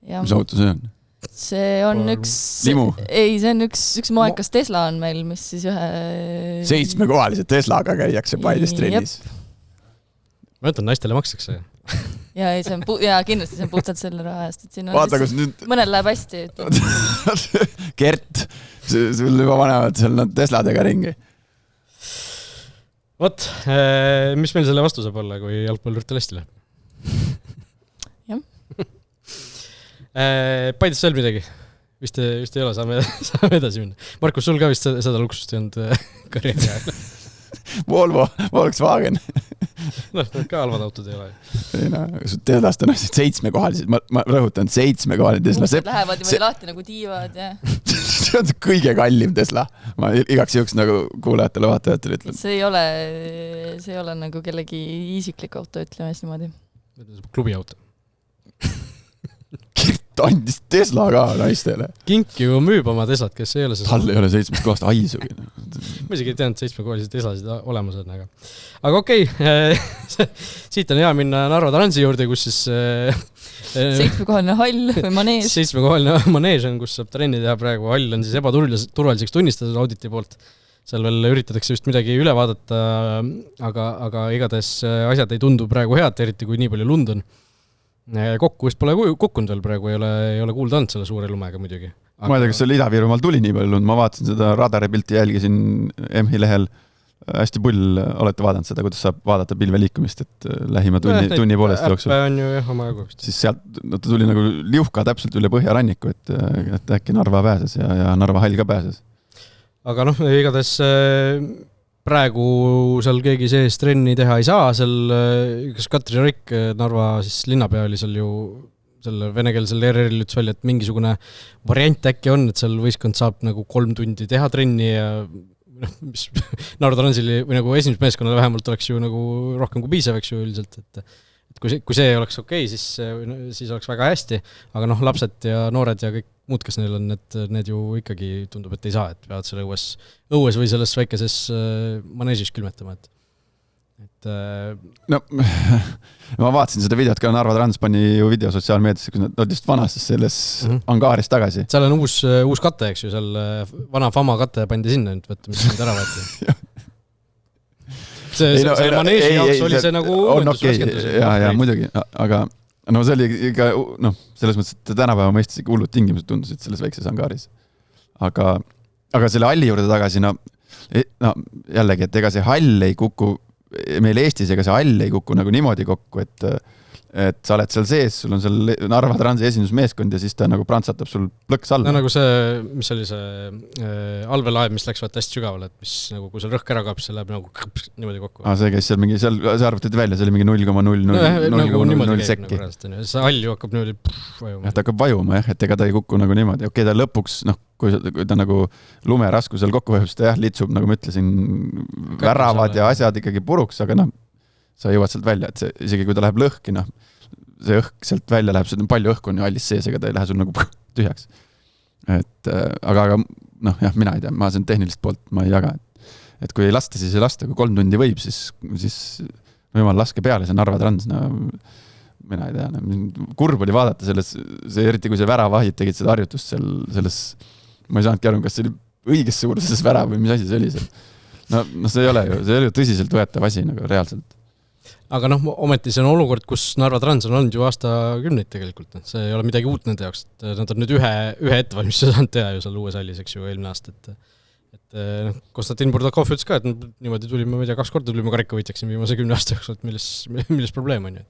Mis auto see on? See on Limu? Ei, see on üks moekas Tesla on meil, mis siis ühe 7-kohalise Teslaga käiakse Paides trennis. Ma ütlen, naistele makstakse. Ja, see on kindlasti see on puhtalt selle rahast, et siin on vaata, nüüd... mõnel läheb hästi. Gert, sul juba vanemad seal nad Tesladega ringi. Vot, mis meil selle vastu saab olla, kui jalgpallurtel hästi läheb? Jah. Paides veel midagi? Vist ei ole, saame edasi minna. Markus, sul ka vist seda luksust ei olnud karjääri ajal? Volvo, Volkswagen. Ka halvad autod ei ole. Ei Teslast on 7-kohalised, ma rõhutan 7-kohalised Tesla. Lähevad niimoodi lahti nagu tiivad, jah. See on kõige kallim Tesla. Ma igaks juhuks nagu kuulajatele, vaatajatele ütlen. See ei ole nagu kellegi isiklik auto, ütleme siis niimoodi. Klubi auto. Kirt andis Tesla ka naistele. Kink ju müüb oma Teslat, kes ei ole Tal ei ole 7 kohast aisugi. Ma isegi ei teadnud 7-kohalised Teslasid olemas on, aga okei. Siit on hea minna Narva Transi juurde, kus siis 7-kohaline hall või manees. 7-kohaline manees on, kus saab trenni teha praegu. Hall on siis ebaturvaliseks tunnistatud auditi poolt. Seal veel üritatakse just midagi üle vaadata, aga igatahes asjad ei tundu praegu head, eriti kui nii palju lund on. Kokku vist pole kukkunud veel praegu, ei ole kuulda olnud selle suure lumega muidugi. Ma ei tea, kas seal Ida-Virumaal tuli nii palju lund, ma vaatasin seda radari pilti jälgisin MH lehel, hästi pull, olete vaadanud seda, kuidas saab vaadata pilve liikumist, et lähima tunni poolest jooksul. On ju jah, oma jagu vist. Siis sealt ta tuli nagu liuhka täpselt üle Põhjaranniku, et äkki Narva pääses ja Narva hall ka pääses. Aga igatahes praegu seal keegi sees trenni teha ei saa, seal kas Katri Rikk, Narva siis linnapea oli seal ju selle venekeelsel RRL ütles välja, et mingisugune variant äkki on, et seal võistkond saab nagu 3 tundi teha trenni ja mis Narva Transili või nagu esimesmeeskonnale vähemalt oleks ju nagu rohkem kui piisav, eks ju üldiselt, et kui see oleks okei, siis oleks väga hästi, aga lapsed ja noored ja kõik muud, kes neil on, need ju ikkagi tundub, et ei saa, et peavad selle õues või selles väikeses maneesis külmetama. Ma vaatasin seda videot ka, Narva Trans pani ju video sotsiaalmeediasse, kus nad just vanastas selles angaaris tagasi. Seal on uus kate, eks ju, seal vana Fama kate pandi sinna nüüd, võtta, mis nüüd ära võeti. See maneesi jaoks oli see nagu uuendusraskendus. Ja muidugi, aga see oli ikka, selles mõttes, et tänapäeva mõistes ikka hullud tingimused tundusid selles väikses angaaris. Aga selle halli juurde tagasi, jällegi, et ega see hall ei kuku, meil Eestis ega see hall ei kuku nagu niimoodi kokku, et sa oled seal sees, sul on seal Narva Transi esindusmeeskond ja siis ta nagu prantsatab sul plõks alla. Nagu see, mis oli see allveelaev, mis läks vaata hästi sügavale, et mis nagu, kui seal rõhk ära kaab, see läheb nagu niimoodi kokku. See käis seal mingi, see arvutati välja, see oli mingi 0,0 sekki. See hall ju hakkab niimoodi vajuma. Ta hakkab vajuma, jah, et ega ta ei kuku nagu niimoodi. Okei, ta lõpuks, kui ta nagu lumeraskusel kokku võivad, siis ta litsub, nagu ma ütlesin, väravad ja asjad ikkagi puruks, aga sa jõuad sealt välja, et isegi kui ta läheb lõhki, see õhk sealt välja läheb, see on palju õhku on ju hallis sees, ega ta ei lähe sul nagu tühjaks. Aga jah, mina ei tea, ma sen tehnilist poolt ma ei jaga. Et kui ei lasta, siis ei lasta, kui 3 tundi võib, siis jumal laske peale, see Narva Trans, mina ei tea, kurb oli vaadata selles, eriti kui see väravahid tegid seda harjutust selles, ma ei saanudki aru, kas see oli õiges suuruses värav või mis asi see oli seal. See ei ole ju tõsiselt võetav asi nagu reaalselt. Aga ometi see on olukord, kus Narva Trans on olnud ju aastakümneid tegelikult. See ei ole midagi uut nende jaoks. Nad on nüüd ühe ettevalmistuse saanud teha ju seal uues hallis, eks ju, eelmine aasta. Konstantin Burdakov ütles ka, et niimoodi tulime, ma ei tea, 2 korda tulime karikavõitjaks viimase 10 aasta jooksul, et milles probleem on ju.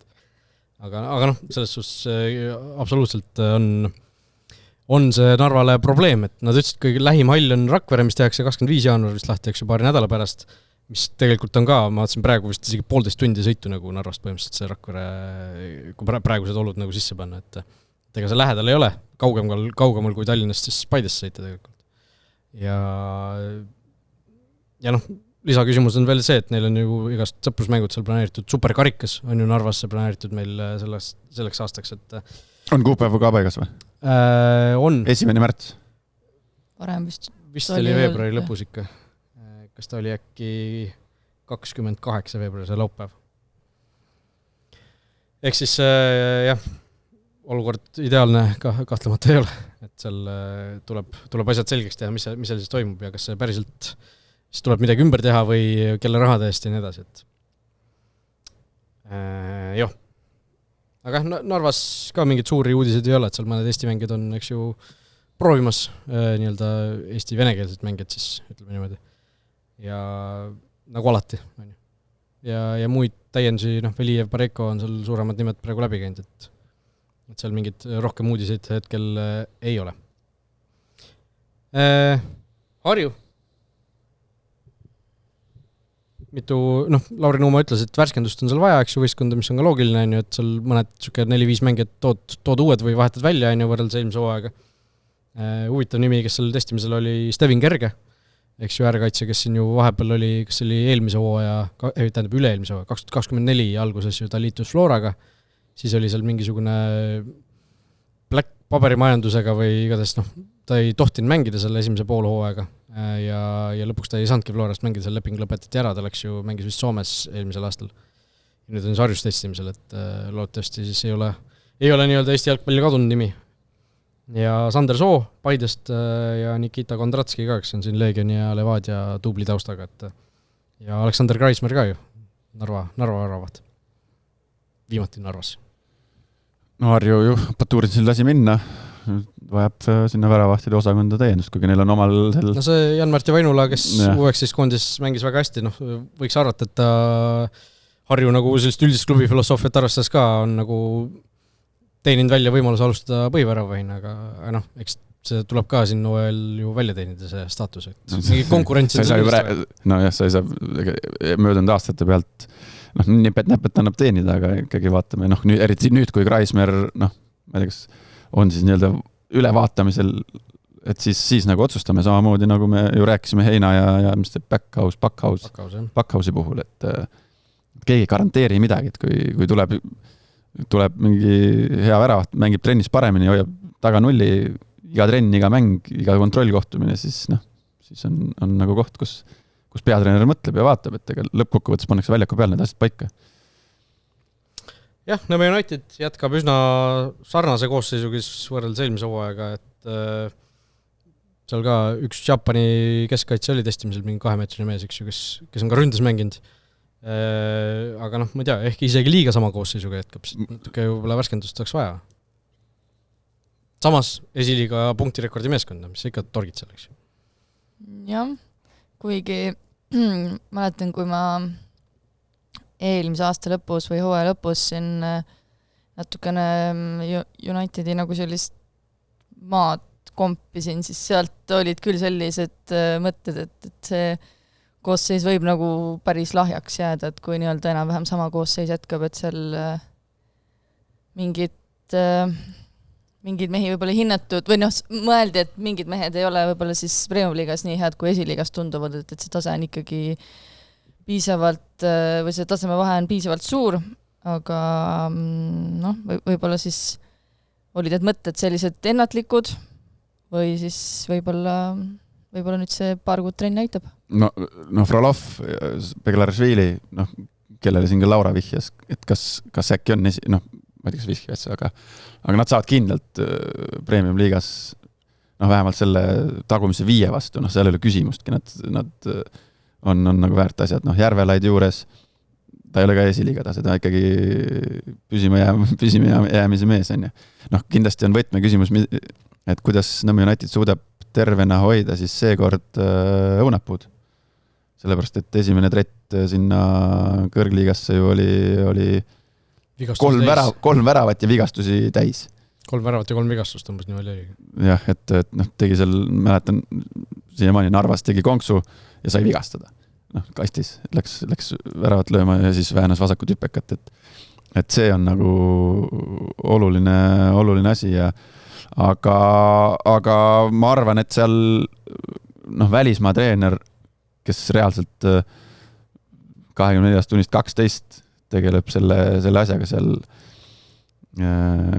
Aga selles suhtes absoluutselt on see Narvale probleem, et nad ütlesid, kõige lähim hall on Rakvere, mis tehakse 25 jaanuar vist lahti, eks ju, paari nädala pärast, mis tegelikult on ka, ma vaatasin praegu vist isegi 1,5 tundi sõitu nagu Narvast põhimõtteliselt see Rakvere, kui praegused olud nagu sisse panna, et ega see lähedal ei ole, kaugemal kui Tallinnast siis Paidesse sõita tegelikult. Ja noh, lisaküsimus on veel see, et neil on ju igast sõprusmängud seal planeeritud, superkarikas on ju Narvasse planeeritud meil selleks aastaks, et on kuupäev ka paigas või? On. 1. märts? Varem vist oli veebruari lõpus ikka. Kas ta oli äkki 28 veebruari, see laupäev. Ehk siis jah, olukord ideaalne kahtlemata ei ole, et seal tuleb asjad selgeks teha, mis seal siis toimub ja kas see päriselt siis tuleb midagi ümber teha või kelle rahade eest ja nii edasi, et jah. Aga Narvas ka mingid suuri uudiseid ei ole, et seal mõned Eesti mängid on, eks ju, proovimas nii-öelda Eesti venekeelset mängijad siis, ütleme niimoodi. Ja nagu alati. Ja muid täiendusi, Velijev, Pareko on seal suuremad nimed praegu läbi käinud, et seal mingid rohkem uudiseid hetkel ei ole. Harju. Mitu, Lauri Nuuma ütles, et värskendust on seal vaja, eks ju, võistkonda, mis on ka loogiline, et seal mõned 4-5 mängijad tood uued või vahetad välja, võrreldes eelmise hooaega. Huvitav nimi, kes seal testimisel oli Stevin Kerge, eks ju, äärekaitse, kes siin ju vahepeal oli, kas oli eelmise hooaja, tähendab üle-eelmise hooaja, 2024 alguses ju ta liitus Floraga, siis oli seal mingisugune paberimajandusega või igatahes, ta ei tohtinud mängida selle esimese poolhooaega ja lõpuks ta ei saanudki Florast mängida, selle leping lõpetati ära, ta läks ju mängis vist Soomes eelmisel aastal. Ja nüüd on Sarjus testimisel, et loodetavasti siis ei ole nii-öelda Eesti jalgpalli kadunud nimi. Ja Sander Soo Paidest ja Nikita Kondratski ka, kes on siin Leegioni ja Levadia tubli taustaga, et ja Aleksander Kreismer ka ju, Narva väravad. Viimati Narvas. No Harju ju Patuurin siin lasi minna, vajab sinna väravahtide osakonda täiendust, kuigi neil on omal No see Jan-Marti Vainula, kes uueks siis koondis mängis väga hästi, võiks arvata, et ta Harju nagu sellist üldist klubi filosoofiat arvestades ka on nagu teeninud välja võimalus alustada põhiväravaina, aga eks see tuleb ka siin noel ju välja teenida see staatus, et mingi konkurents sa ei saa möödunud aastate pealt näpet annab teenida, aga ikkagi vaatame, eriti nüüd, kui Kreismer, ma ei tea, kas on siis nii-öelda ülevaatamisel, et siis nagu otsustame samamoodi, nagu me ju rääkisime Heina ja mis see Backhausi puhul, et keegi garanteeri midagi, et kui tuleb mingi hea väravat, mängib trennis paremini, hoiab taga nulli, iga trenn, iga mäng, iga kontrollkohtumine, siis on nagu koht, kus peatreener mõtleb ja vaatab, et lõppkokkuvõttes pannakse väljaku peal need asjad paika. Jah, Nõmme United jätkab üsna sarnase koosseisu, kes võrreldes eelmise hooaega, et seal ka üks Jaapani keskkaitse oli testimisel mingi 2-meetrine mees, eks ju, kes on ka ründes mänginud. Aga ma ei tea, ehk isegi liiga sama koosseisuga jätkab, natuke võib-olla värskendust oleks vaja. Samas esiliiga punktirekordi meeskonda, mis ikka torgid seal, eks ju. Jah, kuigi mäletan, kui ma eelmise aasta lõpus või hooaja lõpus siin natukene Unitedi nagu sellist maad kompisin, siis sealt olid küll sellised mõtted, et see koosseis võib nagu päris lahjaks jääda, et kui nii-öelda enam-vähem sama koosseis jätkab, et seal mingid mehi võib-olla hinnatud, või mõeldi, et mingid mehed ei ole võib-olla siis Premium-liigas nii head kui esiliigas tunduvad, et see tase on ikkagi piisavalt, või see taseme vahe on piisavalt suur, aga võib-olla siis olid need mõtted sellised ennatlikud või siis võib-olla nüüd see paar kuud trenn näitab. Frolov, Beglarashvili, kellele siin ka Laura vihjas, et kas äkki on ma ei tea, kas vihjas, aga nad saavad kindlalt Premium-liigas vähemalt selle tagumise 5 vastu, seal ei ole küsimustki, nad on nagu väärt asjad, Järvelaid juures, ta ei ole ka esiliiga tase, ta ikkagi püsima jäämise mees on ja. Kindlasti on võtme küsimus, et kuidas Nõmme United suudab tervena hoida siis seekord õunapuud. Sellepärast, et esimene trett sinna kõrgliigasse ju oli 3 väravat ja vigastusi täis. 3 väravat ja 3 vigastust umbes nii oli. Jah, et noh, tegi seal, mäletan, siiamaani Narvas tegi konksu ja sai vigastada. Noh, kastis, läks väravat lööma ja siis väänas vasakut hüpekat, et see on nagu oluline asi ja aga ma arvan, et seal noh, välismaa treener, kes reaalselt 24 tunnist 12 tegeleb selle asjaga seal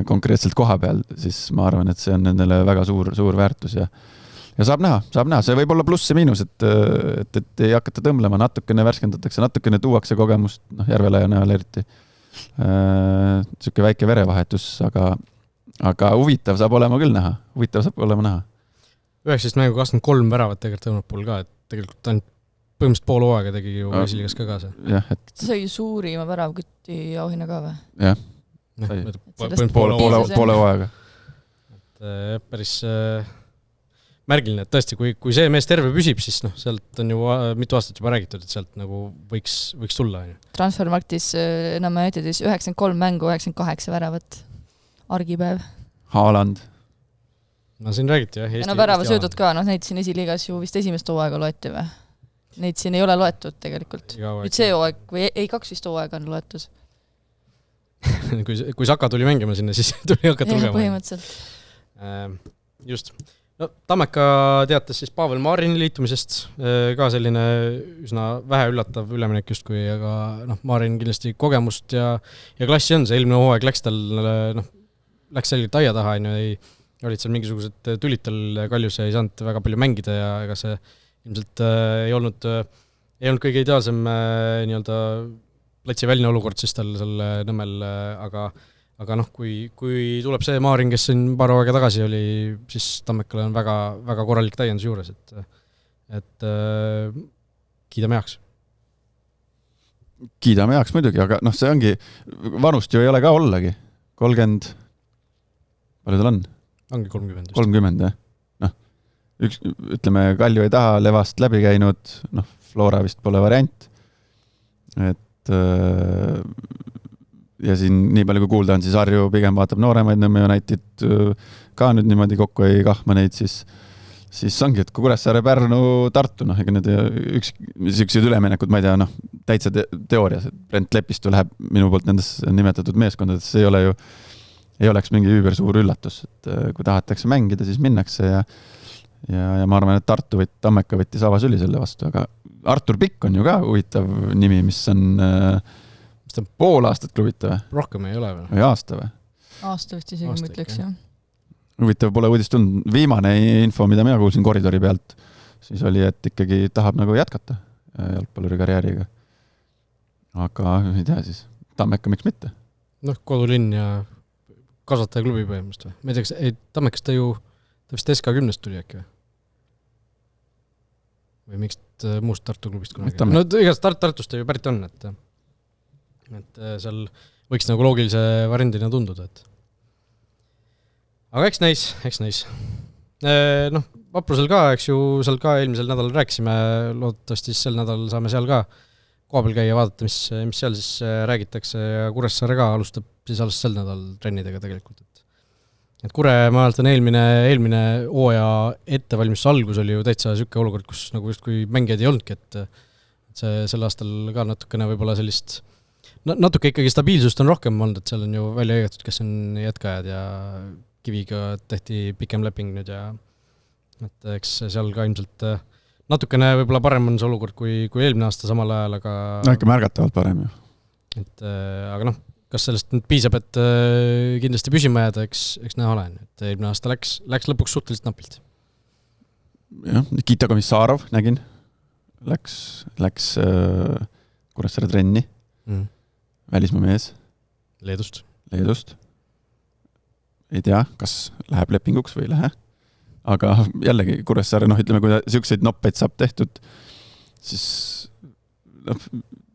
konkreetselt koha peal, siis ma arvan, et see on nendele väga suur väärtus ja saab näha, see võib olla pluss ja miinus, et ei hakata tõmblema, natukene värskendatakse, natukene tuuakse kogemust, noh, Järvelaia näol eriti. Siuke väike verevahetus, aga huvitav saab olema küll näha. 19 mängu 23 väravat tegelikult Õunapul ka, et tegelikult ainult põhimõtteliselt pool hooaega tegi ju esiliigas ka kaasa. See sai suurima väravkütti auhinna ka või? Jah, poole hooaega. Päris märgiline, et tõesti, kui see mees terve püsib, siis noh, sealt on ju mitu aastat juba räägitud, et sealt nagu võiks tulla. Transfermarktis enam näitedis 93 mängu, 98 väravat. Argipäev. Haaland. No siin räägiti, jah. Ja värava söödud ka, neid siin esiliigas ju vist esimest hooaega loeti või? Neid siin ei ole loetud tegelikult. Nüüd see hooaeg, või ei 2 vist hooaega on loetud. kui Saka tuli mängima sinna, siis tuli hakata lugema. Põhimõtteliselt. Just. No, Tammeka teatas siis Pavel Marini liitumisest, ka selline üsna vähe üllatav üleminek justkui, aga noh, Marin kindlasti kogemust ja klassi on, see eelmine hooaeg läks tal, noh, läks selgelt aia taha, olid seal mingisugused tulid tal Kaljus ja ei saanud väga palju mängida ja ega see ilmselt ei olnud kõige ideaalsem nii-öelda platsi väline olukord siis tal selle Nõmmel, aga noh, kui tuleb see Maarin, kes siin paar hooaega tagasi oli, siis Tammekale on väga, väga korralik täiendus juures, et kiidame heaks. Kiidame heaks muidugi, aga noh, see ongi, vanust ju ei ole ka ollagi. 30, palju tal on? Ongi 30. 30, jah. Noh, ütleme, Kalju ei taha, Levast läbi käinud, noh, Flora vist pole variant. Et ja siin nii palju kui kuulda on, siis Harju pigem vaatab nooremaid Nõmme United ka nüüd niimoodi kokku ei kahma neid, siis ongi, et kui Kuressaare, Pärnu, Tartu, noh, ega need üksed üleminekud, ma ei tea, noh, täitsa teoorias, et Brent Lepistu läheb minu poolt nendes nimetatud meeskondades, see ei oleks mingi üübersuur üllatus, et kui tahetakse mängida, siis minnakse ja ma arvan, et Tartu Tammeka võttis avasüli selle vastu, aga Artur Pikk on ju ka huvitav nimi, mis on pool aastat klubita või? Rohkem ei ole või? Või aasta või? Aasta vist isegi mõtleks, jah. Huvitav, pole uudist tulnud. Viimane info, mida mina kuulsin koridori pealt, siis oli, et ikkagi tahab nagu jätkata jalgpalluri karjääriga. Aga ei tea siis, Tammeka miks mitte? Noh, kodulinn ja kasvataja klubi põhimõtteliselt või? Ma ei tea, Tammekast ta vist SK10-st tuli äkki või? Või miks muust Tartu klubist kunagi? No igast Tartust ta ju pärit on, et seal võiks nagu loogilise variandina tunduda, et aga eks näis. Noh, Vaprusel ka, eks ju, seal ka eelmisel nädalal rääkisime, loodetavasti sel nädalal saame seal ka kohapeal käia, vaadata, mis seal siis räägitakse ja Kuressaare ka alustab siis alles sel nädal trennidega tegelikult. Et Kure, ma mäletan, eelmine hooaja ettevalmistuse algus oli ju täitsa siuke olukord, kus nagu just kui mängijaid ei olnudki, et see sel aastal ka natukene võib-olla sellist natuke ikkagi stabiilsust on rohkem olnud, et seal on ju välja õigatud, kes on jätkajad ja Kiviga tehti pikem leping nüüd ja et eks seal ka ilmselt natukene võib-olla parem on see olukord kui eelmine aasta samal ajal, aga no ikka märgatavalt parem ju. Et aga noh, kas sellest nüüd piisab, et kindlasti püsima jääda, eks näha olen, et eelmine aasta läks lõpuks suhteliselt napilt. Jah, Nikita Komissarov nägin, läks Kuressaare trenni. Välismaa mees. Leedust. Ei tea, kas läheb lepinguks või ei lähe. Aga jällegi Kuressaare, noh, ütleme, kui siukseid noppeid saab tehtud, siis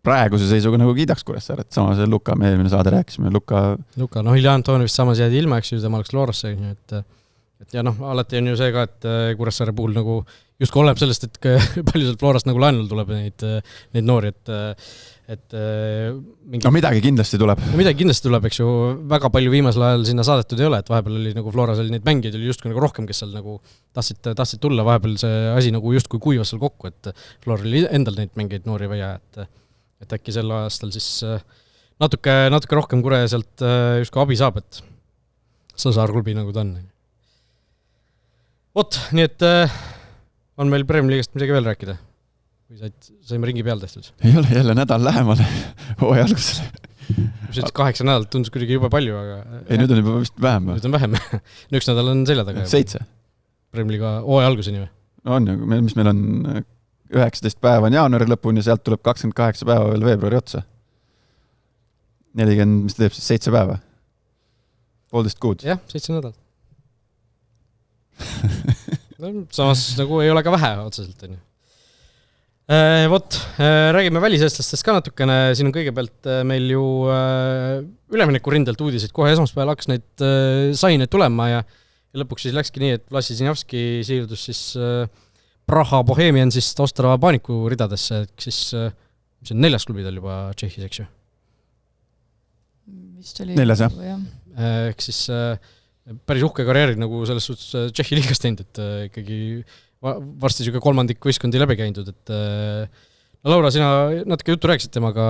praeguse seisuga nagu kiidaks Kuressaare, et sama see Luka, me eelmine saade rääkisime. Luka, noh, Ilja Antoni vist samas jäädi ilma, eks ju, tema oleks Loorasse, et ja noh, alati on ju see ka, et Kuressaare puhul nagu justkui oleneb sellest, et palju sealt Florast nagu laenul tuleb neid noori, et mingi... No midagi kindlasti tuleb. Midagi kindlasti tuleb, eks ju, väga palju viimasel ajal sinna saadetud ei ole, et vahepeal oli nagu Floras oli neid mängijaid oli justkui nagu rohkem, kes seal nagu tahtsid tulla, vahepeal see asi nagu justkui kuivas seal kokku, et Flora oli endal neid mängijaid noori vaja, et äkki sel aastal siis natuke rohkem Kure sealt justkui abi saab, et Saar-klubi nagu ta on. Vot, nii et on meil Premier League'ist midagi veel rääkida? Või saime ringi peal tehtud? Ei ole, jälle nädal lähemale hooaja algusele. 8 nädalat tundus kuidagi juba palju, aga... Ei, nüüd on juba vist vähem. Nüüd on vähem. 1 nädal on selja taga. 7. Premier League hooaja alguseni või? On ju, mis meil on 19 päeva on jaanuari lõpuni ja sealt tuleb 28 päeva veel veebruari otsa. 40, mis ta teeb siis 7 päeva? 1,5 kuud. Jah, 7 nädal. Samas nagu ei ole ka vähe otseselt, on ju. Vot, räägime väliseestlastest ka natukene, siin on kõigepealt meil ju ülemineku rindelt uudiseid, kohe esmaspäeval hakkas neid saineid tulema ja lõpuks siis läkski nii, et Vlassi Sinjavski siirdus siis Praha Bohemian siis Ostrava Paaniku ridadesse, siis see on 4. klubi tal juba Tšehhis, eks ju? Vist oli 4, jah. Ehk siis päris uhke karjääri nagu selles suhtes Tšehhi liigas teinud, et ikkagi varsti siuke 3. võistkondi läbi käinud, et no Laura, sina natuke juttu rääkisid temaga,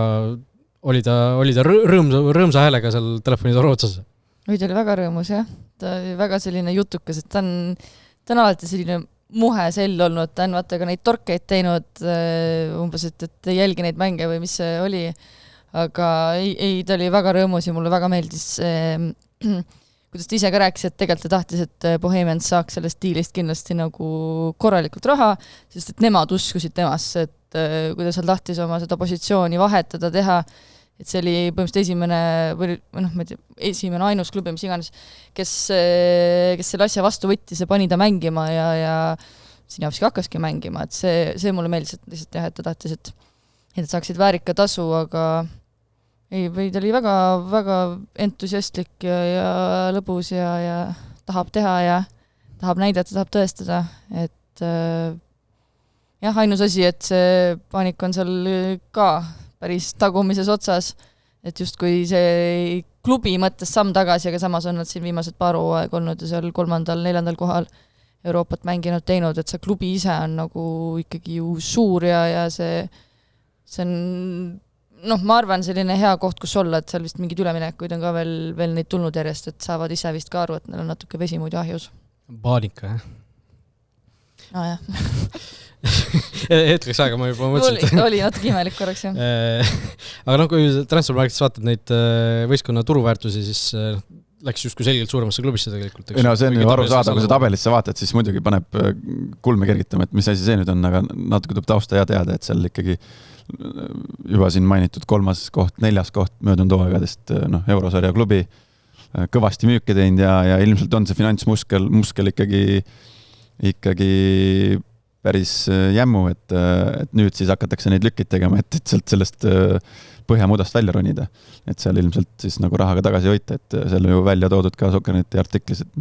oli ta rõõmsa häälega seal telefonitoru otsas? Või ta oli väga rõõmus, jah. Ta oli väga selline jutukas, et ta on alati selline muhe sell olnud, ta on vaata ka neid torkeid teinud umbes, et ei jälgi neid mänge või mis see oli, aga ei, ta oli väga rõõmus ja mulle väga meeldis kuidas ta ise ka rääkis, et tegelikult ta tahtis, et Bohemians saaks sellest diilist kindlasti nagu korralikult raha, sest et nemad uskusid temasse, et kuidas ta tahtis oma seda positsiooni vahetada, teha, et see oli põhimõtteliselt esimene ainus klubi, mis iganes, kes selle asja vastu võttis ja pani ta mängima ja Sinjavski hakkaski mängima, et see mulle meeldis, et lihtsalt jah, et ta tahtis, et saaksid väärika tasu, aga või ta oli väga, väga entusiastlik ja lõbus ja tahab teha ja tahab näidata, tahab tõestada, et jah, ainus asi, et see Paanik on seal ka päris tagumises otsas, et justkui see klubi mõttes samm tagasi, aga samas on nad siin viimased paar hooaeg olnud ja seal 3., 4. kohal Euroopat mänginud teinud, et see klubi ise on nagu ikkagi ju suur ja see on ma arvan, selline hea koht, kus olla, et seal vist mingid üleminekuid on ka veel neid tulnud järjest, et saavad ise vist ka aru, et neil on natuke vesi muidu ahjus. Paanika, jah? jah. Hetkeks aega ma juba mõtlesin. Oli natuke imelik korraks, jah. Aga kui Transfermarketis vaatad neid võistkonna turuväärtusi, siis läks justkui selgelt suuremasse klubisse tegelikult. No see on ju aru saada, kui sa tabelisse vaatad, siis muidugi paneb kulme kergitama, et mis asi see nüüd on, aga natuke tuleb tausta ja teada, et seal ikkagi juba siin mainitud 3. koht, 4. koht möödunud hooaegadest eurosarja klubi kõvasti müüke teinud ja ilmselt on see finantsmuskel ikkagi päris jämmu, et nüüd siis hakatakse neid lükid tegema, et sealt sellest põhjamudast välja ronida. Et seal ilmselt siis nagu rahaga tagasi hoita, et seal ju välja toodud ka Sokkerneti artiklis, et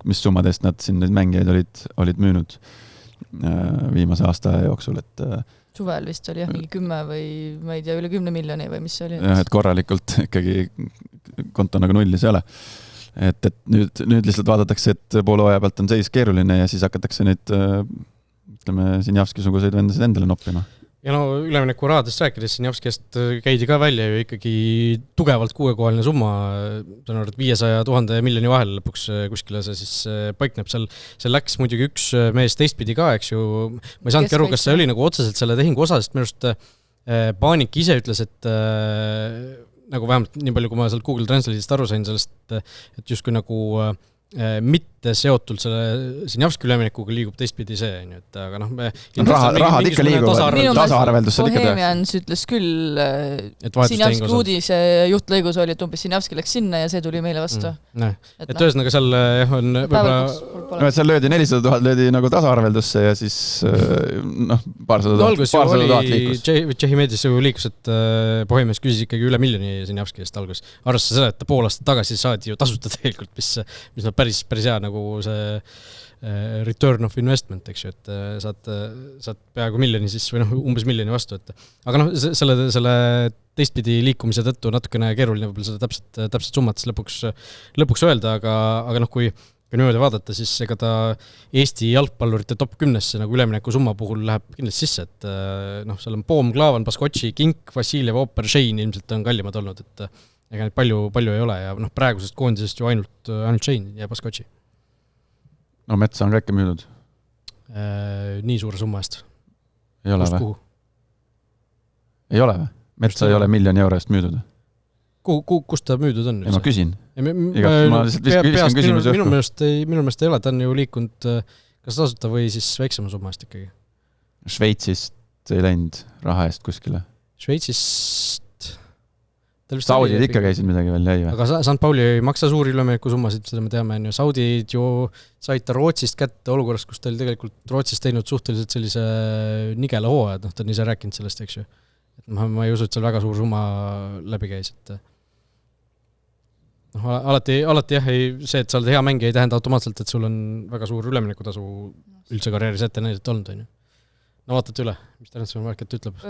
mis summadest nad siin neid mängijaid olid müünud viimase aasta jooksul, et suvel vist oli mingi 10 või ma ei tea, üle 10 miljoni või mis see oli? Jah, et korralikult ikkagi konto nagu nullis ei ole. Et nüüd lihtsalt vaadatakse, et poole hooaja pealt on seis keeruline ja siis hakatakse neid Sinjavski-suguseid vendasid endale noppima. Ja ülemineku rahadest rääkides Sinjavskist käidi ka välja ju ikkagi tugevalt 6-kohaline summa, tõenäoliselt 500 000 miljoni vahel lõpuks kuskile see siis paikneb. Seal läks muidugi üks mees teistpidi ka, eks ju. Ma ei saanudki aru, kas see oli nagu otseselt selle tehingu osa, sest minu arust Paanik ise ütles, et nagu vähemalt nii palju, kui ma sealt Google Translate'ist aru sain sellest, et justkui nagu mitte seotult selle Sinjavski üleminekuga liigub teistpidi see, et aga rahad ikka liiguvad, tasaarveldusse ikka Bohemians ütles küll, Sinjavski uudis juhtlõigus oli, et umbes Sinjavski läks sinna ja see tuli meile vastu. Et ühesõnaga seal on võib-olla seal löödi 400 000 löödi nagu tasaarveldusse ja siis paarsada tuhat liikus. Tšehhi meedias liikus, et Bohemians küsis ikkagi üle miljoni Sinjavski eest algus. Arvestades seda, et ta pool aastat tagasi saadi ju tasuta tegelikult, mis päris hea nagu see return of investment, eks ju, et saad peaaegu miljoni siis või umbes miljoni vastu, et aga selle teistpidi liikumise tõttu natukene keeruline võib-olla seda täpselt summat lõpuks öelda, aga kui niimoodi vaadata, siis ega ta Eesti jalgpallurite top 10-sse nagu ülemineku summa puhul läheb kindlasti sisse, et seal on Poom, Klaavan, Baskotši, Kink, Vassiljev, Ooper, Shane ilmselt on kallimad olnud, et ega neid palju ei ole ja praegusest koondisest ju ainult Shane ja Baskotši. No Metsa on ka äkki müüdud? Nii suure summa eest. Ei ole või? Ei ole või? Metsa ei ole miljoni euro eest müüdud? Kust ta müüdud on? Ei, ma küsin. Minu meelest ei ole, ta on ju liikunud kas tasuta või siis väiksema summa eest ikkagi. Šveitsist ei läinud raha eest kuskile? Šveitsist... Saudid ikka käisid midagi veel, jäi või? Aga St. Pauli ei maksa suuri ülemineku summasid, seda me teame. Saudid ju said ta Rootsist kätte olukorras, kus ta oli tegelikult Rootsist teinud suhteliselt sellise nigela hooa, et ta on ise rääkinud sellest, eks ju. Ma ei usu, et seal väga suur summa läbi käis, et alati jah, see, et sa oled hea mängija, ei tähenda automaatselt, et sul on väga suur üleminekutasu üldse karjääris ette näidet olnud, on ju. No vaatate üle, mis Transfer Market ütleb?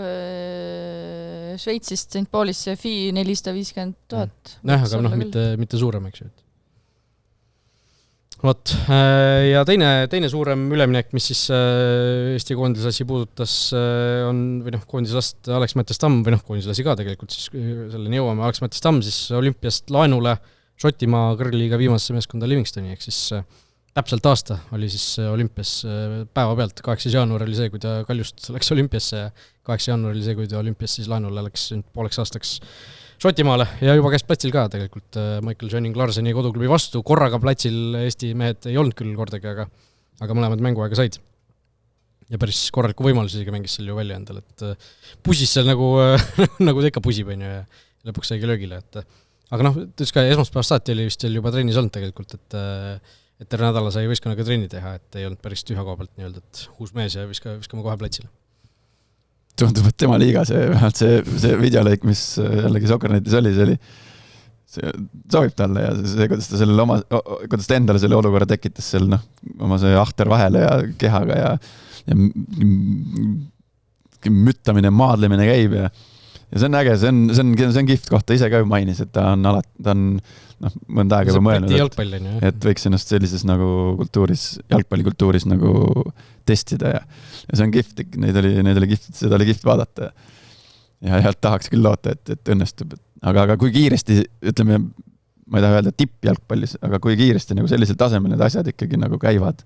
Šveitsist St. Paulisse fee 450,000. Aga mitte suurem, eks ju. Vot, ja teine suurem üleminek, mis siis Eesti koondisasi puudutas, on koondislast Alex Mattias Tamm, koondislasi ka tegelikult, siis selleni jõuame, Alex Mattias Tamm siis olümpiast laenule Šotimaa kõrgliiga viimasesse meeskonda Livingstoni, ehk siis täpselt aasta oli siis olümpias päeva pealt, 8. jaanuar oli see, kui ta Kaljust läks olümpiasse ja 8. jaanuar oli see, kui ta olümpias siis laenule läks pooleks aastaks Šotimaale ja juba käis platsil ka tegelikult Michael Jönning Larseni koduklubi vastu, korraga platsil Eesti mehed ei olnud küll kordagi, aga mõlemad mänguaega said. Ja päris korraliku võimalusi mängis seal ju välja endal, et pusis seal nagu ta ikka pusib on ju ja lõpuks saigi löögile, aga esmaspäevast saati oli vist juba trennis olnud tegelikult, et terve nädala sai võistkonnaga trenni teha, et ei olnud päris tühja koha pealt nii-öelda, et uus mees ja viskame kohe platsile. Tundub, et tema liiga see videolõik, mis jällegi Soccernetis oli, see sobib talle ja see, kuidas ta endale selle olukorra tekitas seal, oma see ahter vahele ja kehaga ja müttamine, maadlemine käib ja see on äge, see on kihvt koht, ta ise ka mainis, et ta on mõnda aega juba mõelnud, et võiks ennast sellises nagu jalgpallikultuuris nagu testida ja see on kihvt, neid oli kihvt, seda oli kihvt vaadata ja tahaks küll loota, et õnnestub, aga kui kiiresti, ütleme, ma ei taha öelda tippjalgpallis, aga kui kiiresti nagu sellisel tasemel need asjad ikkagi nagu käivad,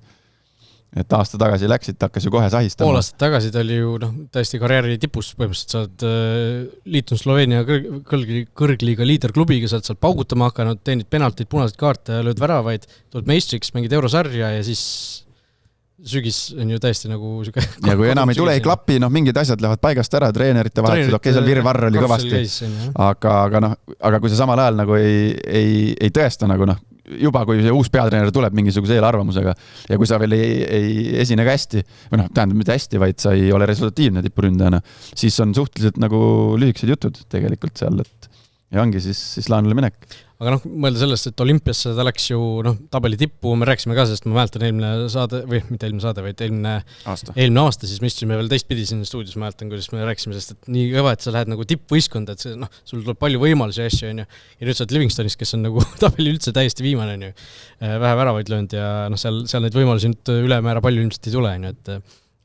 et aasta tagasi läksid, hakkas ju kohe sahistama. Pool aastat tagasi ta oli ju täiesti karjääri tipus, põhimõtteliselt sa oled liitunud Sloveenia kõrgliiga liiderklubiga, sa oled seal paugutama hakanud, teenid penaltid, punaseid kaarte ja lööd väravaid, tuled meistriks, mängid eurosarja ja siis sügis on ju täiesti nagu ja kui enam ei tule, ei klapi, mingid asjad lähevad paigast ära, treenerite vahetused, okei, seal virvarr oli kõvasti, aga kui see samal ajal nagu ei tõesta nagu juba kui see uus peatreener tuleb mingisuguse eelarvamusega ja kui sa veel ei esine ka hästi, või tähendab mitte hästi, vaid sa ei ole resultatiivne tipuründajana, siis on suhteliselt nagu lühikesed jutud tegelikult seal, et ja ongi siis laenule minek. Aga mõelda sellest, et olümpiasse ta läks ju tabeli tippu, me rääkisime ka sellest, ma mäletan eelmine saade, või mitte eelmine saade, vaid eelmine aasta, siis me istusime veel teistpidi siin stuudios, mäletan, kuidas me rääkisime sellest, et nii kõva, et sa lähed nagu tippvõistkonda, et sul tuleb palju võimalusi ja asju, on ju, ja nüüd sa oled Livingstonis, kes on nagu tabeli üldse täiesti viimane, on ju, vähe väravaid löönud ja seal neid võimalusi nüüd ülemäära palju ilmselt ei tule, on ju,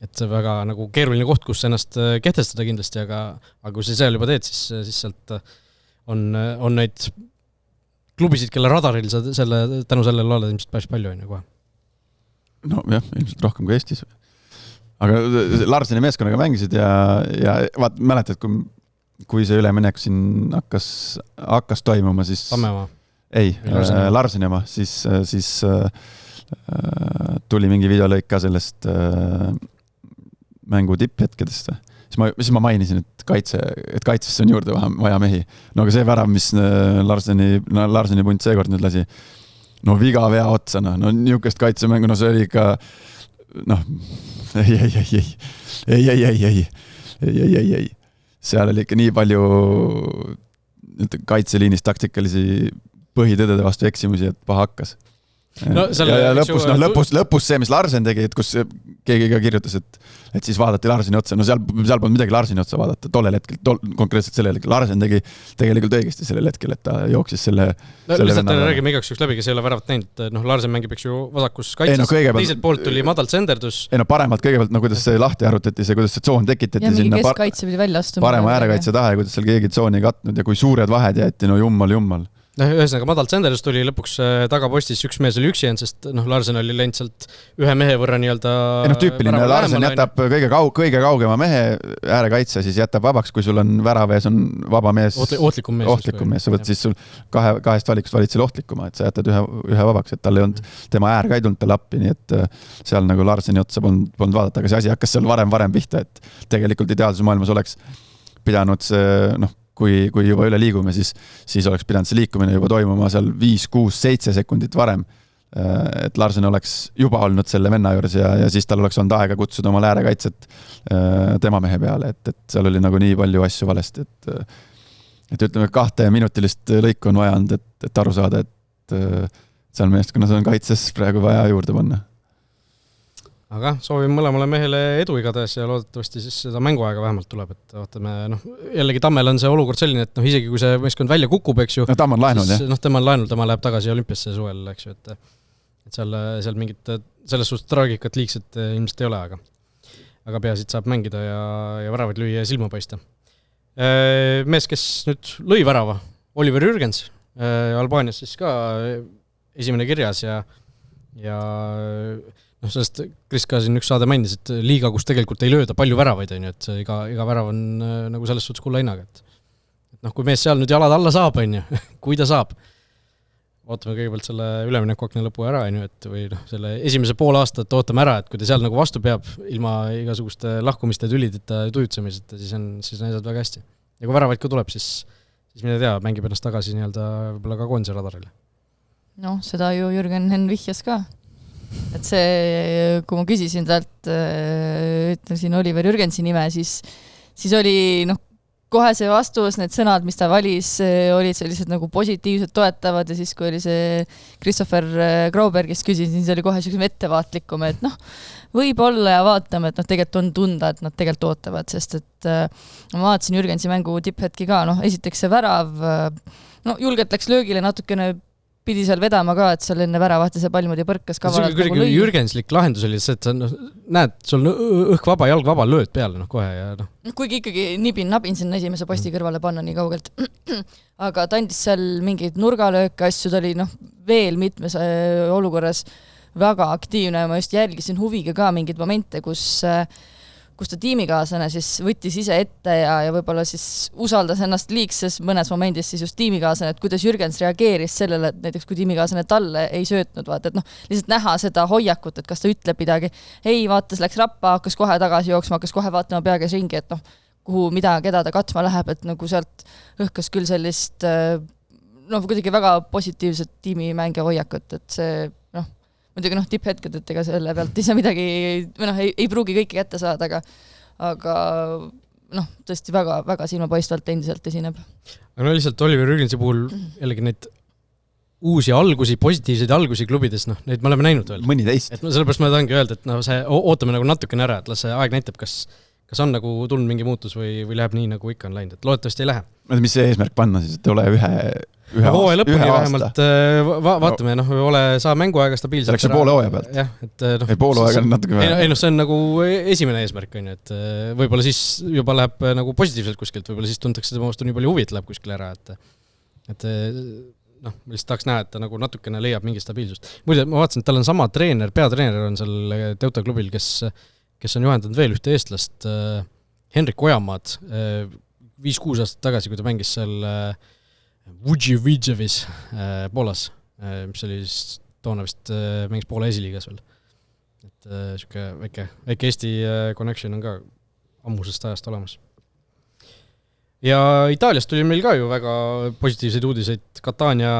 et see väga nagu keeruline koht, kus ennast kehtestada kindlasti, aga kui sa seal juba teed, siis sealt on neid klubisid, kelle radaril sa tänu sellele oled ilmselt päris palju on ju kohe. No jah, ilmselt rohkem kui Eestis. Aga Larseni meeskonnaga mängisid ja vaat mäletad, kui see üleminek siin hakkas toimuma, siis Tammemaa. Ei, Larseni oma, siis tuli mingi videolõik ka sellest mängu tipphetkedest. Siis ma mainisin, et kaitsesse on juurde vaja mehi. No aga see värav, mis Larseni punt seekord nüüd lasi, viga vea otsa, niisugust kaitsemängu, see oli ikka ei. Seal oli ikka nii palju kaitseliinis taktikalisi põhitõdede vastu eksimusi, et paha hakkas. No, ja lõpus see, mis Larsen tegi, et kus keegi ka kirjutas, et siis vaadati Larseni otsa. No seal polnud midagi Larseni otsa vaadata tollel hetkel, konkreetselt sellel hetkel. Larsen tegi tegelikult õigesti sellel hetkel, et ta jooksis selle lihtsalt räägime igaks üks läbi, kes ei ole väravat näinud. Larsen mängib, eks ju, vasakus kaitses. Teiselt poolt tuli madalt senderdus. Paremalt kõigepealt, kuidas see lahti arutati, kuidas see tsoon tekitati. Ja mingi keskkaitse pidi välja astuma. Parema äärekaitse taha, kuidas seal keegi tsooni katnud ja kui suured vahed jäeti, no jummal. Ühesõnaga madalt senderdus tuli lõpuks tagapostis, üks mees oli üksi jäänud, sest Larsen oli läinud sealt ühe mehe võrra nii-öelda tüüpiline Larsen jätab kõige kaugema mehe äärekaitse, siis jätab vabaks, kui sul on väravees on vaba mees, ohtlikum mees, sa võt siis sul kahest valikust valid selle ohtlikuma, et sa jätad ühe vabaks, et tal ei olnud tema äär ka ei tulnud talle appi, nii et seal nagu Larseni otsa polnud vaadata, aga see asi hakkas seal varem pihta, et tegelikult ideaalses maailmas oleks pidanud see, kui juba üle liigume, siis oleks pidanud see liikumine juba toimuma seal 5, 6, 7 sekundit varem, et Larsen oleks juba olnud selle venna juures ja siis tal oleks olnud aega kutsuda oma äärekaitset tema mehe peale, et seal oli nagu nii palju asju valesti, et ütleme 2-minutilist lõiku on vaja olnud, et aru saada, et seal meeskonnas on kaitses praegu vaja juurde panna. Aga soovin mõlemale mehele edu igatahes ja loodetavasti siis seda mänguaega vähemalt tuleb, et vaatame, jällegi Tammel on see olukord selline, et isegi kui see meeskond välja kukub, eks ju. Tamm on laenul, jah. Tema on laenul, tema läheb tagasi olümpiasse suvel, eks ju, et seal mingit selles suhtes traagikat liigset ilmselt ei ole, aga peasid saab mängida ja väravaid lüüa ja silma paista. Mees, kes nüüd lõi värava, Oliver Jürgens, Albaanias siis ka esimene kirjas ja sellest Kris ka siin üks saade mainis, et liiga, kus tegelikult ei lööda palju väravaid, et iga värav on nagu selles suhtes kulla hinnaga. Et kui mees seal nüüd jalad alla saab, kui ta saab, ootame kõigepealt selle üleminekuakna lõpu ära, või selle esimese pool aastat ootame ära, et kui ta seal nagu vastu peab ilma igasuguste lahkumiste tülideta ja tujutsemiseta, siis on asjad väga hästi. Ja kui väravaid ka tuleb, siis mine tea, mängib ennast tagasi nii-öelda võib-olla ka koondise radarile. Seda ju Jürgen Henn vihjas ka. Et see, kui ma küsisin talt, ütlesin Oliver Jürgensi nime, siis oli kohe see vastus, need sõnad, mis ta valis, olid sellised nagu positiivsed toetavad ja siis, kui oli see Christopher Graubergist küsisin, siis oli kohe sellisem ettevaatlikum, et võib-olla ja vaatame, et tegelikult on tunda, et nad tegelikult ootavad, sest et ma vaatasin Jürgensi mängu tipphetki ka, esiteks see värav, julgelt läks löögile natukene pidi seal vedama ka, et seal enne väravahti see pall muidu põrkas ka valalt nagu lõi. Jürgenslik lahendus oli see, et sa näed, sul õhk vaba, jalg vaba, lööd peale kohe ja Kuigi ikkagi nabin sinna esimese posti kõrvale panna nii kaugelt. Aga ta andis seal mingeid nurgalööke asju, ta oli veel mitmes olukorras väga aktiivne ja ma just jälgisin huviga ka mingeid momente, kus ta tiimikaaslane siis võttis ise ette ja võib-olla siis usaldas ennast liigses mõnes momendis siis just tiimikaaslane, et kuidas Jürgens reageeris sellele, et näiteks kui tiimikaaslane talle ei söötnud, vaata, et lihtsalt näha seda hoiakut, et kas ta ütleb midagi, vaatas, läks rappa, hakkas kohe tagasi jooksma, hakkas kohe vaatama peakäes ringi, et kuhu keda ta katsma läheb, et sealt õhkas küll sellist kuidagi väga positiivset tiimimängija hoiakut, et see muidugi tipphetked, et ega selle pealt ei saa midagi, ei pruugi kõiki kätte saada, aga tõesti väga, väga silmapaistvalt endiselt esineb. Aga lihtsalt Oliver Jürgensi puhul jällegi neid uusi algusi, positiivseid algusi klubides, neid me oleme näinud veel. Mõni teist. Et sellepärast ma tahangi öelda, et see ootame nagu natukene ära, et las see aeg näitab, kas on nagu tulnud mingi muutus või läheb nii, nagu ikka on läinud, et loodetavasti ei lähe. Mis see eesmärk panna siis, et ole ühe hooaja lõpuni vähemalt vaatame, ole saa mänguaega stabiilselt. See läks ju poole hooaja pealt. Jah, et poole hooaega on natuke vähe. See on nagu esimene eesmärk, et võib-olla siis juba läheb nagu positiivselt kuskilt, võib-olla siis tuntakse tema vastu nii palju huvi, et läheb kuskil ära, et ma lihtsalt tahaks näha, et ta nagu natukene leiab mingi stabiilsust. Muide, ma vaatasin, et tal on sama treener, peatreener on seal Teuta klubil, kes on juhendanud veel ühte eestlast, Henrik Ojamaad, 5-6 aastat tagasi, kui ta mängis seal Vujivitševis Poolas, mis oli siis toona vist mängis Poola esiliigas veel. Et siuke väike Eesti connection on ka ammusest ajast olemas. Ja Itaaliast tuli meil ka ju väga positiivseid uudiseid. Catania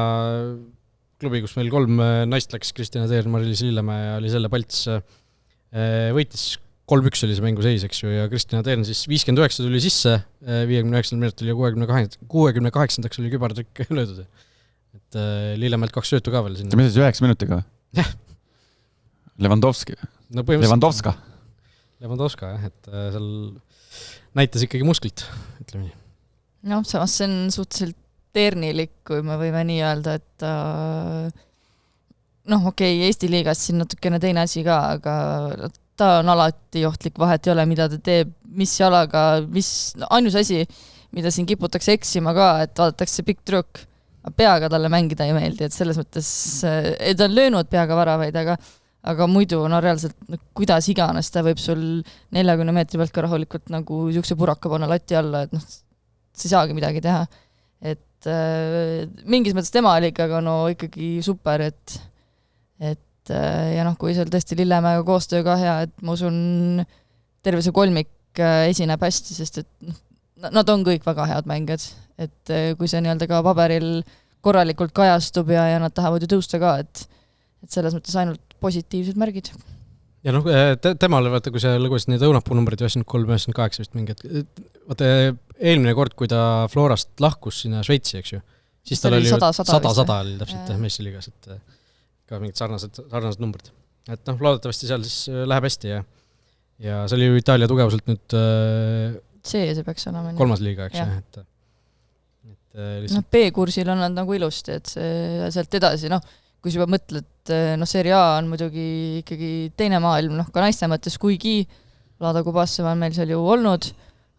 klubi, kus meil 3 naist läks, Kristina Teer, Mari-Liis Lillemäe ja Liselle Palts võitis 3-1 oli see mängu seis, eks ju, ja Kristina Teern siis 59 tuli sisse, 59 minutil ja 68 oli kübartrükk löödud. Et Lillemäelt 2 söötu ka veel sinna. See mõttes 9 minutiga? Lewandowski. No Lewandowska, jah, et seal näitas ikkagi musklit, ütleme nii. No, samas see on suhteliselt ternilik, kui me võime nii öelda, et okei, Eesti liigas siin natukene teine asi ka, aga ta on alati ohtlik, vahet ei ole, mida ta teeb, mis jalaga, ainus asi, mida siin kiputakse eksima ka, et vaadatakse pikk trükk, peaga talle mängida ei meeldi, et selles mõttes, et ta on löönud peaga väravaid, aga muidu reaalselt kuidas iganes ta võib sul 40 meetri pealt ka rahulikult nagu siukse puraka panna lati alla, et sa ei saagi midagi teha. Et mingis mõttes tema oli ikkagi ikkagi super, et ja kui seal tõesti Lillemäega koostöö ka hea, et ma usun terve see kolmik esineb hästi, sest et nad on kõik väga head mängijad, et kui see nii-öelda ka paberil korralikult kajastub ja nad tahavad ju tõusta ka, et selles mõttes ainult positiivsed märgid. Ja temale, vaata, kui sa lugesid neid õunapuu numbrid 93-98 vist mingi, vaata eelmine kord, kui ta Florast lahkus sinna Šveitsi, eks ju, siis tal oli 100 oli täpselt Messi liigas, et ka mingid sarnased numbrid. Et loodetavasti seal siis läheb hästi ja see oli ju Itaalia tugevuselt nüüd see peaks olema. 3. liiga, eks ju. Lihtsalt... B-kursil on nad nagu ilusti, et see sealt edasi, kui sa juba mõtled, Serie A on muidugi ikkagi teine maailm, ka naiste mõttes, kuigi Lada Kubasseva on meil seal ju olnud,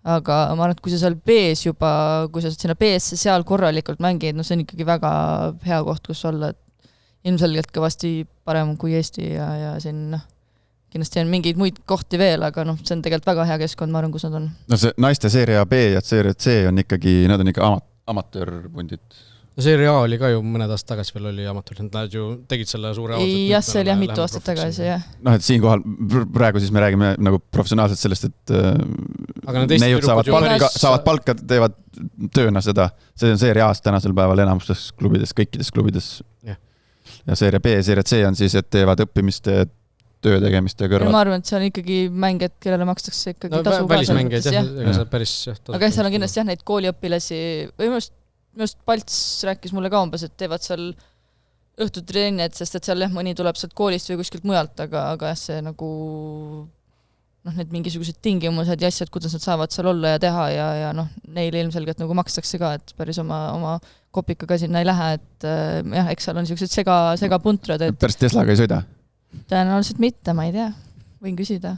aga ma arvan, et kui sa seal B-s juba, kui sa sinna B-sse seal korralikult mängid, see on ikkagi väga hea koht, kus olla, et ilmselgelt kõvasti parem kui Eesti ja siin kindlasti on mingeid muid kohti veel, aga see on tegelikult väga hea keskkond, ma arvan, kus nad on. No see naiste Serie B ja Serie C on ikkagi, nad on ikka amatöörpundid. Serie A oli ka ju mõned aastad tagasi veel oli amatöör, nad ju tegid selle suure jah, see oli mitu aastat tagasi, jah. Et siinkohal praegu siis me räägime nagu professionaalselt sellest, et neiud saavad palka, teevad tööna seda. See on Serie A-st tänasel päeval enamustes klubides, kõikides klubides. Ja Serie B ja Serie C on siis, et teevad õppimiste töö tegemiste kõrval. Ma arvan, et see on ikkagi mängijad, kellele makstakse ikkagi tasu. Välismängijad, päris. Aga seal on kindlasti neid kooliõpilasi, või minust Palts rääkis mulle ka umbes, et teevad seal õhtutreenid, sest et seal mõni tuleb sealt koolist või kuskilt mujalt, aga see nagu need mingisugused tingimused ja asjad, kuidas nad saavad seal olla ja teha ja neile ilmselgelt nagu makstakse ka, et päris oma kopikaga sinna ei lähe, et eks seal on sellised segapuntrad. Päris Teslaga ei sõida? Tõenäoliselt mitte, ma ei tea. Võin küsida.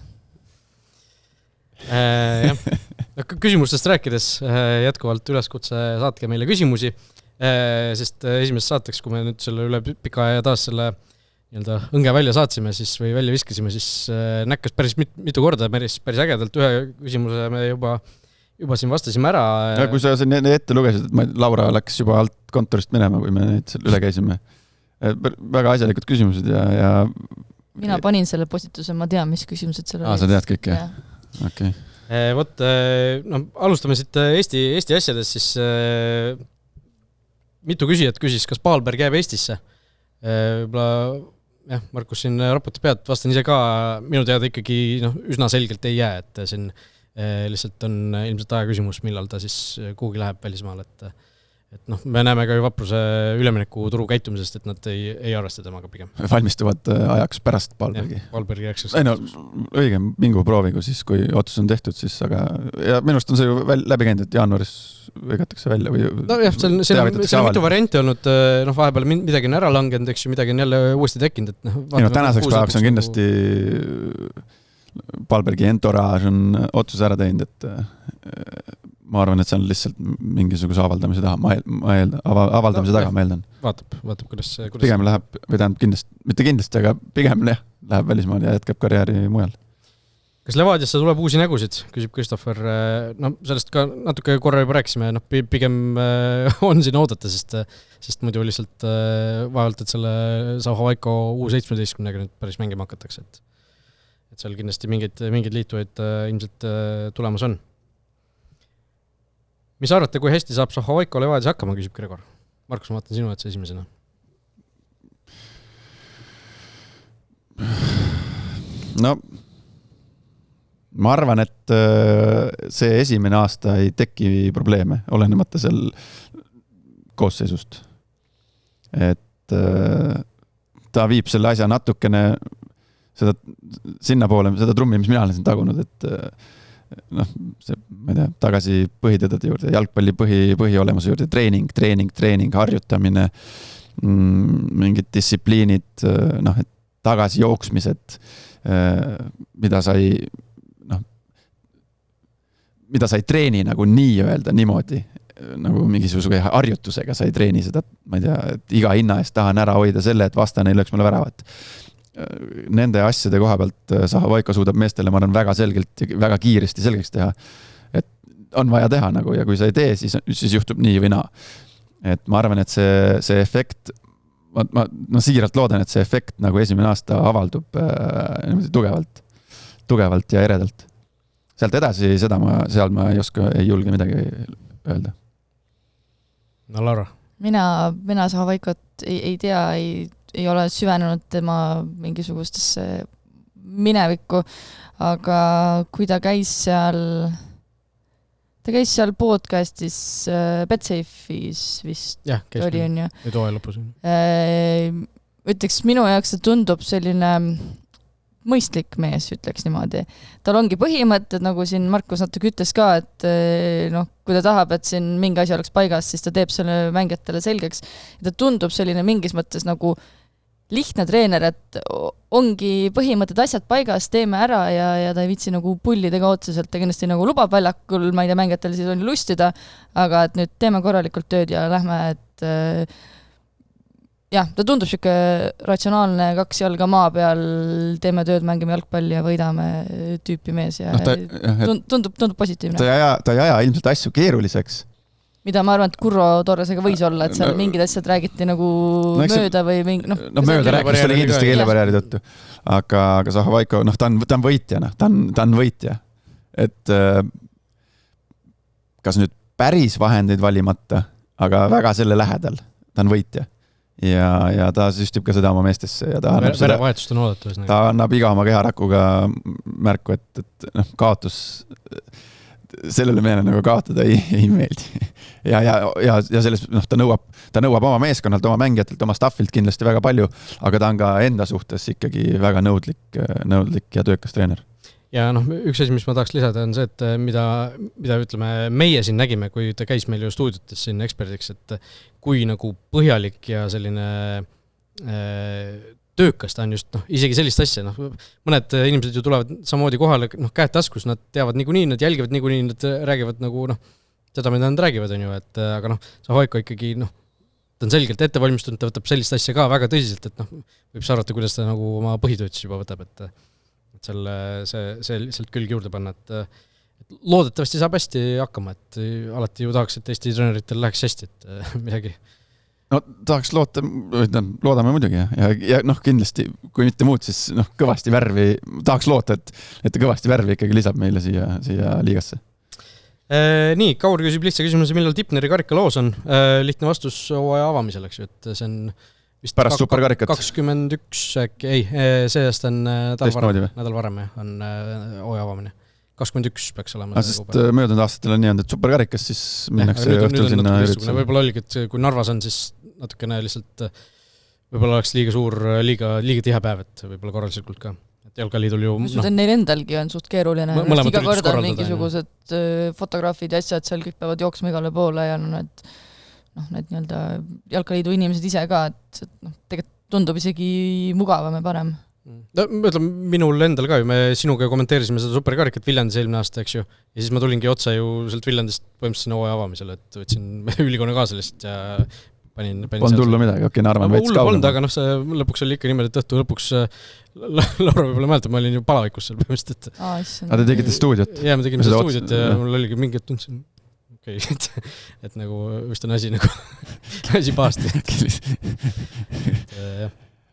Küsimustest rääkides jätkuvalt üleskutse saatke meile küsimusi, sest esimesest saateks, kui me nüüd selle üle pika aja taas selle õnge välja saatsime siis, või välja viskasime, siis näkkas päris mitu korda päris ägedalt. Ühe küsimuse me juba siin vastasime ära. Ja kui sa siin ette lugesid, et Laura läks juba alt kontorist minema, kui me neid üle käisime. Väga asjalikud küsimused ja mina panin selle postituse, ma tean, mis küsimused seal oli. Sa tead kõik, jah? Okay. Alustame siit Eesti asjades, siis mitu küsijat küsis, kas Paalberg jääb Eestisse. Markus siin raputab pead, vastan ise ka, minu teada ikkagi üsna selgelt ei jää, et siin lihtsalt on ilmselt aja küsimus, millal ta siis kuhugi läheb välismaal, et me näeme ka ju Vapruse ülemineku turu käitumisest, et nad ei arvesta temaga pigem. Valmistuvad ajaks pärast Paalbergi. Paalbergi jääks. Õige, mingu proovigu siis, kui otsus on tehtud, siis ja minust on see ju läbi käinud, et jaanuaris võigatakse välja või see on mitu varianti olnud, vahepeal midagi on ära langenud, eks ju, midagi on jälle uuesti tekkinud. Tänaseks päevaks on kindlasti Paalbergi entourage on otsus ära teinud, et ma arvan, et see on lihtsalt mingisuguse avaldamise taha, avaldamise taga, ma eeldan. Vaatab, kuidas pigem läheb, või tähendab kindlasti, mitte kindlasti, aga pigem läheb välismaal ja jätkab karjääri mujal. Kas Levadiasse tuleb uusi nägusid, küsib Kristoffer. Sellest ka natuke korra juba rääkisime, pigem on siin oodata, sest muidu lihtsalt vaevalt, et selle Sauhovaiko U17-ga nüüd päris mängima hakatakse. Et seal kindlasti mingeid liituvaid ilmselt tulemas on. Mis arvate, kui hästi saab Sauhovaiko Levadias hakkama, küsib Gregor? Markus, ma vaatan sinu, et see esimesena. Ma arvan, et see esimene aasta ei teki probleeme, olenemata seal koosseisust. Et ta viib selle asja natukene seda sinna poole, seda trummi, mis mina olen siin tagunud, et noh, see, ma ei tea, tagasi põhitõdede juurde, jalgpalli põhiolemuse juurde, treening, harjutamine, mingid distsipliinid, noh, et tagasi jooksmised, mida sa ei treeni nagu nii-öelda niimoodi, nagu mingisuguse harjutusega sa ei treeni seda, ma ei tea, et iga hinna eest tahan ära hoida selle, et vastane ei lööks mulle väravat. Nende asjade koha pealt Zahovaiko suudab meestele, ma arvan, väga selgelt ja väga kiiresti selgeks teha, et on vaja teha nagu, ja kui sa ei tee, siis juhtub nii või naa. Et ma arvan, et see efekt, ma siiralt loodan, et see efekt nagu esimene aasta avaldub tugevalt ja eredalt. Sealt edasi seal ma ei julge midagi öelda. No Laura? Mina Zahovaikot ei tea, ei ole süvenenud tema mingisugustesse minevikku, aga kui ta käis podcastis Betsafe'is vist ja, oli, on ju. Või toe lõpus. Ütleks, minu jaoks see tundub selline mõistlik mees, ütleks niimoodi. Tal ongi põhimõtted, nagu siin Markus natuke ütles ka, et kui ta tahab, et siin mingi asi oleks paigas, siis ta teeb selle mängijatele selgeks. Ja ta tundub selline mingis mõttes nagu lihtne treener, et ongi põhimõtted asjad paigas, teeme ära ja ta ei viitsi nagu pullidega otseselt, ta kindlasti nagu lubab väljakul, ma ei tea, mängijatele siis on lustida, aga et nüüd teeme korralikult tööd ja lähme, et jah, ta tundub siuke ratsionaalne, 2 jalga maa peal, teeme tööd, mängime jalgpalli ja võidame tüüpi mees ja tundub positiivne. Ta ei aja ilmselt asju keeruliseks. Mida ma arvan, et Kurro Torresega võis olla, et seal mingid asjad räägiti nagu mööda või mingi... mööda rääkis oli kindlasti keelebarjääri tõttu. Aga Zahovaiko, ta on võitja, ta on võitja. Et kas nüüd päris vahendeid valimata, aga väga selle lähedal, ta on võitja. Ja ta süstib ka seda oma meestesse ja ta verevahetust on oodatud. Ta annab iga oma keharakuga märku, et kaotus sellele meele nagu kaotada ei meeldi. Ja selles, ta nõuab oma meeskonnalt, oma mängijatelt, oma staffilt kindlasti väga palju, aga ta on ka enda suhtes ikkagi väga nõudlik ja töökas treener. Ja üks asi, mis ma tahaks lisada, on see, et mida ütleme, meie siin nägime, kui ta käis meil ju stuudiotes siin eksperdiks, et kui nagu põhjalik ja selline töökas ta on just, isegi sellist asja, mõned inimesed ju tulevad samamoodi kohale, käed taskus, nad teavad niikuinii, nad jälgivad niikuinii, nad räägivad nagu, seda, mida nad räägivad, on ju, et aga Zahovaiko ikkagi, ta on selgelt ette valmistunud, ta võtab sellist asja ka väga tõsiselt, et võib arvata, kuidas ta nagu oma põhitöötis juba võtab, et see lihtsalt külg juurde panna, et loodetavasti saab hästi hakkama, et alati ju tahaks, et Eesti treeneritel läheks hästi, et midagi. Tahaks loodame muidugi ja kindlasti, kui mitte muud, siis kõvasti värvi, tahaks loota, et ta kõvasti värvi ikkagi lisab meile siia liigasse. Nii, Kaur küsib lihtsa küsimuse, millal Tipneri karika loos on. Lihtne vastus hooaja avamisel, eks ju, et see on vist pärast superkarikat 21 äkki, see aasta on nädal varem on hooaja avamine. 21 peaks olema. Sest möödunud aastatel on nii olnud, et superkarikas siis minnakse õhtul sinna üritusele. Võib-olla oligi, et kui Narvas on, siis natukene lihtsalt võib-olla oleks liiga suur, liiga tihe päev, et võib-olla korraliselt ka. Et jalgaliidul ju... Neil endalgi on suht keeruline. Iga kord on mingisugused fotograafid ja asjad, seal kõik peavad jooksma igale poole ja need nii-öelda jalgaliidu inimesed ise ka, et tegelikult tundub isegi mugavam ja parem. Minul endal ka ju, me sinuga kommenteerisime seda superkarikat Viljandis eelmine aasta, eks ju, ja siis ma tulingi otsa ju sealt Viljandist põhimõtteliselt hooaja avamisele, et võtsin ülikonna kaasalist ja panin on tullu midagi, okei, Narvan veits kaugem. Aga see lõpuks oli ikka niimoodi, et õhtu lõpuks Laura võib-olla mäletab, ma olin ju palavikus seal põhimõtteliselt. Te tegite stuudiot? Ja, me tegime seda stuudiot ja mul oligi mingi tundsin, et nagu vist on asi nagu asi paasti.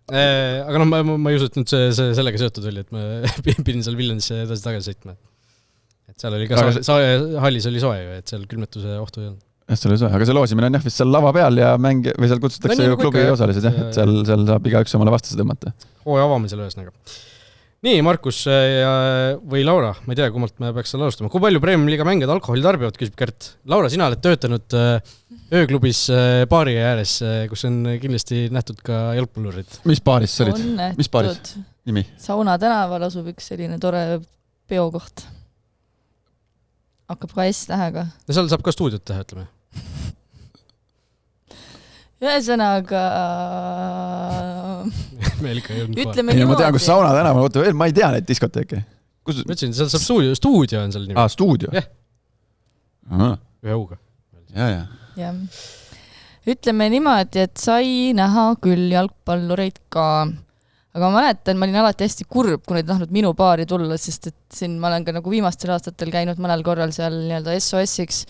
Aga ma ei usu, et nüüd see sellega seotud oli, et ma pidin seal Viljandisse edasi tagasi sõitma. Et seal oli ka hallis oli soe ju, et seal külmetuse ohtu ei olnud. Seal oli soe, aga see loosimine on vist seal lava peal ja või seal kutsutakse ju klubi osalised, et seal saab igaüks omale vastase tõmmata. Hooaja avamisel ühesõnaga. Nii, Markus või Laura, ma ei tea, kummalt me peaks seal alustama. Kui palju Premium-liiga mängijad alkoholi tarbivad, küsib Kärt. Laura, sina oled töötanud ööklubis baari ääres, kus on kindlasti nähtud ka jalgpallurid. Mis baaris sa olid? Mis baaris? Nimi? Sauna tänaval asub üks selline tore peokoht. Hakkab ka S-tähega. Ja seal saab ka stuudiot teha, ütleme. Ühesõnaga meil ikka ei olnud ütleme niimoodi. Ma tean, kus Sauna tänaval, oota veel, ma ei tea neid diskoteeke. Ma ütlesin, seal saab stuudio on seal nimi. Stuudio? Jah. Ühe uga. Ja. Ütleme niimoodi, et sai näha küll jalgpallureid ka. Aga ma mäletan, ma olin alati hästi kurb, kui neid tahtnud minu baari tulla, sest et siin ma olen ka nagu viimastel aastatel käinud mõnel korral seal nii-öelda SOS-iks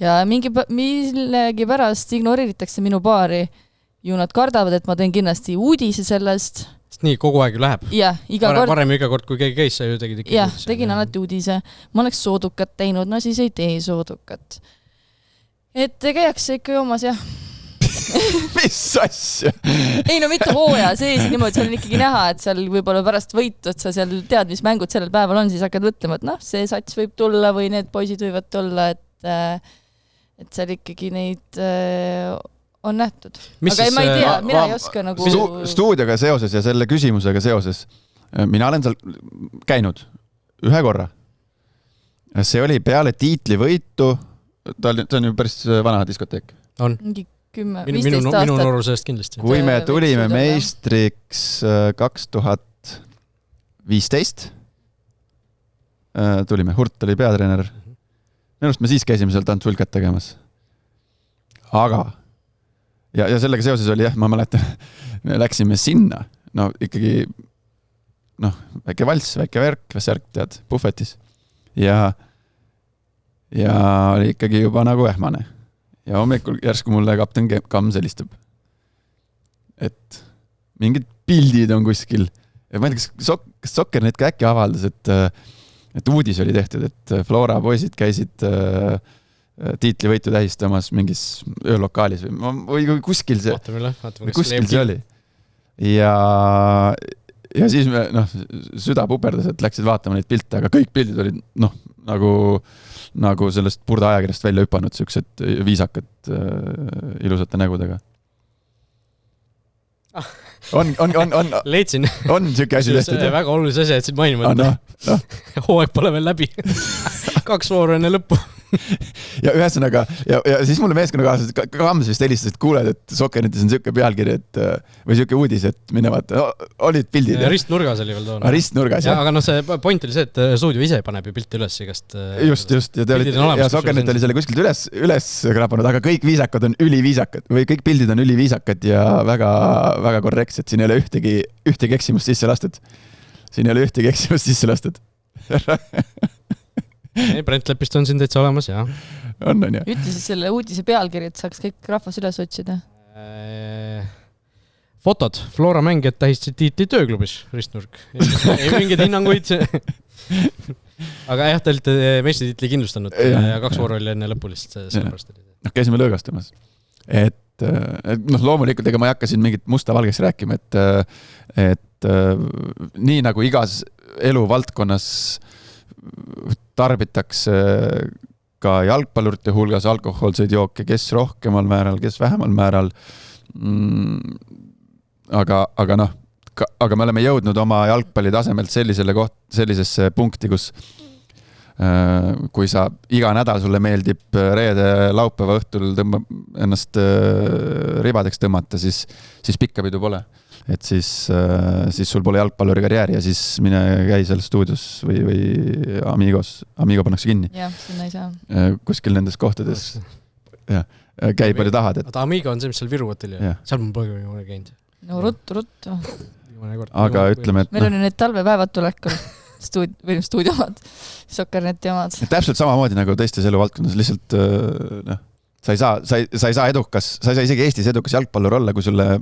ja millegi pärast ignoreeritakse minu baari. Ju nad kardavad, et ma teen kindlasti uudise sellest. Sest nii kogu aeg ju läheb. Jah, varem iga kord, kui keegi käis, sa ju tegid ikka uudise. Jah, tegin alati uudise. Ma oleks soodukat teinud, no siis ei tee soodukat. Et käiakse ikka joomas, jah. Mis asja? Ei, no mitte hooja sees niimoodi, seal on ikkagi näha, et seal võib-olla pärast võitu, et sa seal tead, mis mängud sellel päeval on, siis hakkad mõtlema, et see sats võib tulla või need poisid võivad tulla, et seal ikkagi neid on nähtud. Aga ma ei tea, mina ei oska nagu... Stuudioga seoses ja selle küsimusega seoses, mina olen seal käinud ühe korra. See oli peale tiitlivõitu, ta on ju päris vana diskoteek. On. Mingi 10-15 aastat. Minu noorusest kindlasti. Kui me tulime meistriks 2015, tulime, Hurt oli peatreener. Minu arust me siis käisime seal tantsulkat tegemas. Aga, ja sellega seoses oli, ma mäletan, me läksime sinna, no ikkagi, väike valts, väike värk, tead, puhvetis. Ja oli ikkagi juba nagu ehmane. Ja hommikul järsku mulle kapten Kams helistab. Et mingid pildid on kuskil. Ja ma ei tea, kas Soccernet ka äkki avaldas, et uudis oli tehtud, et Flora poisid käisid tiitlivõitu tähistamas mingis öölokaalis või kuskil see, kuskil see oli. Ja siis me, süda puperdas, et läksid vaatama neid pilte, aga kõik pildid olid, nagu sellest purda ajakirjast välja hüpanud, sellised viisakad, ilusate nägudega. On. Leidsin. On siuke asi tehtud. Väga olulise asja, et siin mainima. Hooaeg pole veel läbi. 2 vooru enne lõppu. Ja ühesõnaga, ja siis mulle meeskonnakaaslased Kams vist helistasid, et kuuled, et Soccernetis on siuke pealkiri, või siuke uudis, et minevad, olid pildid. Ristnurgas oli veel toona. Ristnurgas, jah. Aga see point oli see, et stuudio ise paneb ju pilti üles igast. Just. Ja Soccernet oli selle kuskilt üles krapanud, aga kõik viisakad on üliviisakad või kõik pildid on üliviisakad ja väga, väga korrektsed. Siin ei ole ühtegi eksimust sisse lastud. Brent Lepist on siin täitsa olemas, jah. On, jah. Ütle siis selle uudise pealkiri, et saaks kõik rahvas üles otsida. Fotod. Flora mängijad tähistasid tiitli tööklubis, Ristnurk. Ei mingeid hinnanguid. Aga jah, te olite meistritiitli kindlustanud ja 2 vooru oli enne lõpu lihtsalt. Käisime lõõgastamas. Et loomulikult, ega ma ei hakka siin mingit musta-valgeks rääkima, et nii nagu igas eluvaldkonnas tarbitakse ka jalgpallurite hulgas alkohoolseid jooke, kes rohkemal määral, kes vähemal määral. Aga me oleme jõudnud oma jalgpalli tasemelt sellisesse punkti, kus kui sa iga nädal sulle meeldib reede laupäeva õhtul ennast ribadeks tõmmata, siis pikka pidu pole. Et siis sul pole jalgpalluri karjääri ja siis mine käi seal stuudios või Amigo pannakse kinni. Jah, sinna ei saa. Kuskil nendes kohtades. Ja, käi palju tahad. Aga Amigo on see, mis seal Viru hotelli. Seal ma pole käinud. No ruttu. Aga ütleme, et... Meil on nüüd talvepäevad tulekul. Stuudio omad. Sokkerneti omad. Täpselt samamoodi nagu teistes eluvaldkonnas. Lihtsalt sa ei saa edukas, sa ei saa isegi Eestis edukas jalgpallur olla, kui sulle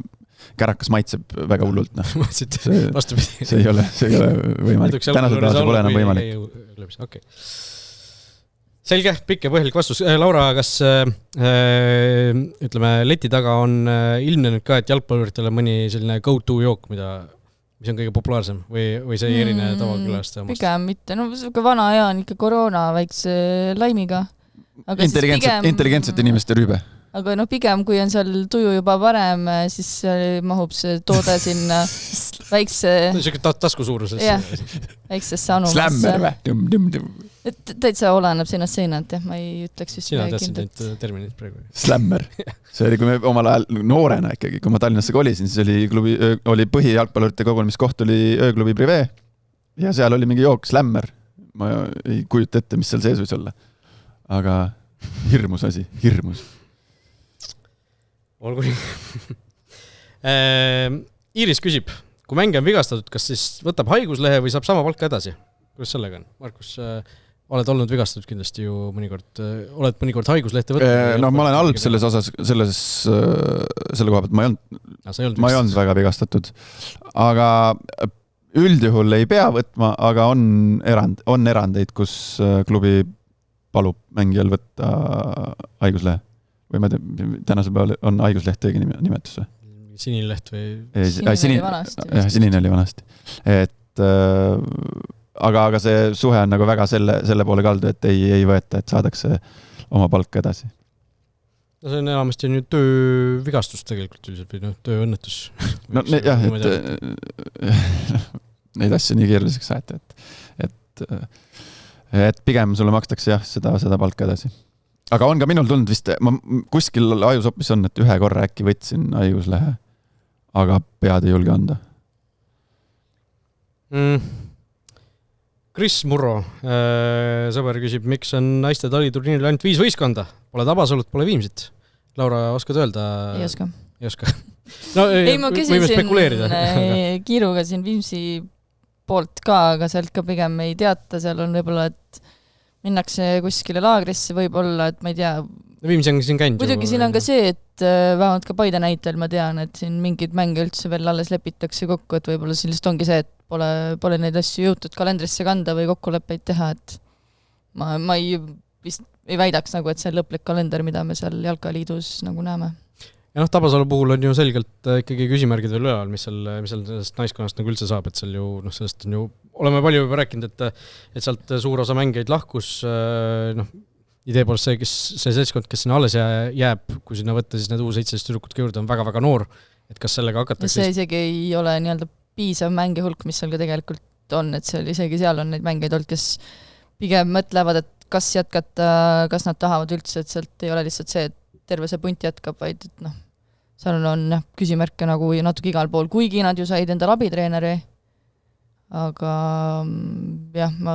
kärakas maitseb väga hullult. See ei ole võimalik. Tänasel päeval pole enam võimalik. Okay. Selge, pikk ja põhjalik vastus. Laura, kas ütleme, leti taga on ilmnenud ka, et jalgpalluritele mõni selline go-to jook, mida mis on kõige populaarsem või see ei erine tavakülaste omast? Pigem mitte, no vana hea on ikka koroona väikse laimiga. Intelligentsete inimeste rüübe. Aga pigem, kui on seal tuju juba parem, siis mahub see toode sinna väikse... tasku suuruses. Jah, väiksesse anumasse. Slammer või? Täitsa oleneb seinast seinalt, ma ei ütleks vist. Sina teadsid neid terminid praegu. Slammer. See oli, kui me omal ajal noorena ikkagi, kui ma Tallinnasse kolisin, siis oli põhijalgpallurite kogunemiskoht oli ööklubi Privé ja seal oli mingi jook Slammer. Ma ei kujuta ette, mis seal sees võis olla. Aga hirmus asi, hirmus. Olgu nii. Iiris küsib, kui mängija on vigastatud, kas siis võtab haiguslehe või saab sama palka edasi? Kuidas sellega on? Markus, oled olnud vigastatud kindlasti ju mõnikord, oled mõnikord haiguslehte võtnud? No ma olen halb selles osas, selle koha pealt ma ei olnud väga vigastatud. Aga üldjuhul ei pea võtma, aga on erandeid, kus klubi palub mängijal võtta haiguslehe. Või ma tean, tänasel päeval on haigusleht õige nimetus või? Sininileht või? Sinine oli vanasti. Aga see suhe on nagu väga selle poole kaldu, et ei võeta, et saadakse oma palka edasi. No see on enamasti nüüd töövigastus tegelikult üldiselt või tööõnnetus. No jah, neid asju nii keeruliseks saeti, et pigem sulle makstakse jah, seda palka edasi. Aga on ka minul tulnud vist, ma kuskil ajusopis on, et ühe korra äkki võtsin haiguslehe, aga pead ei julge anda. Kris Murro, sõber küsib, miks on naiste taliturniiril ainult 5 võistkonda? Pole Tabasalut, pole Viimsit. Laura, oskad öelda? Ei oska. No, ma küsisin kiiruga siin Viimsi poolt ka, aga sealt ka pigem ei teata, seal on võib-olla, et minnakse kuskile laagrisse võib-olla, et ma ei tea. Viimsi on siin käinud. Muidugi siin on ka see, et vähemalt ka Paide näitel ma tean, et siin mingid mänge üldse veel alles lepitakse kokku, et võib-olla sellist ongi see, et pole neid asju jõutud kalendrisse kanda või kokkuleppeid teha, et ma vist ei väidaks nagu, et see lõplik kalender, mida me seal Jalkaliidus nagu näeme. Ja Tabasalu puhul on ju selgelt ikkagi küsimärgid veel üleval, mis sellest naiskonnast nagu üldse saab, et seal ju, sellest on ju, oleme palju juba rääkinud, et sealt suur osa mängeid lahkus, idee poolest see seltskond, kes sinna alles jääb, kui sinna võtta, siis need U17 tüdrukut juurde on väga-väga noor, et kas sellega hakatakse... See isegi ei ole nii-öelda piisav mänge hulk, mis seal ka tegelikult on, et isegi seal on neid mängeid olnud, kes pigem mõtlevad, et kas jätkata, kas nad tahavad üldse, et sealt ei ole lihtsalt see, et terve see punt jätkab, vaid et seal on küsimärke nagu natuke igal pool, kuigi nad ju said endal abitreeneri, aga jah, ma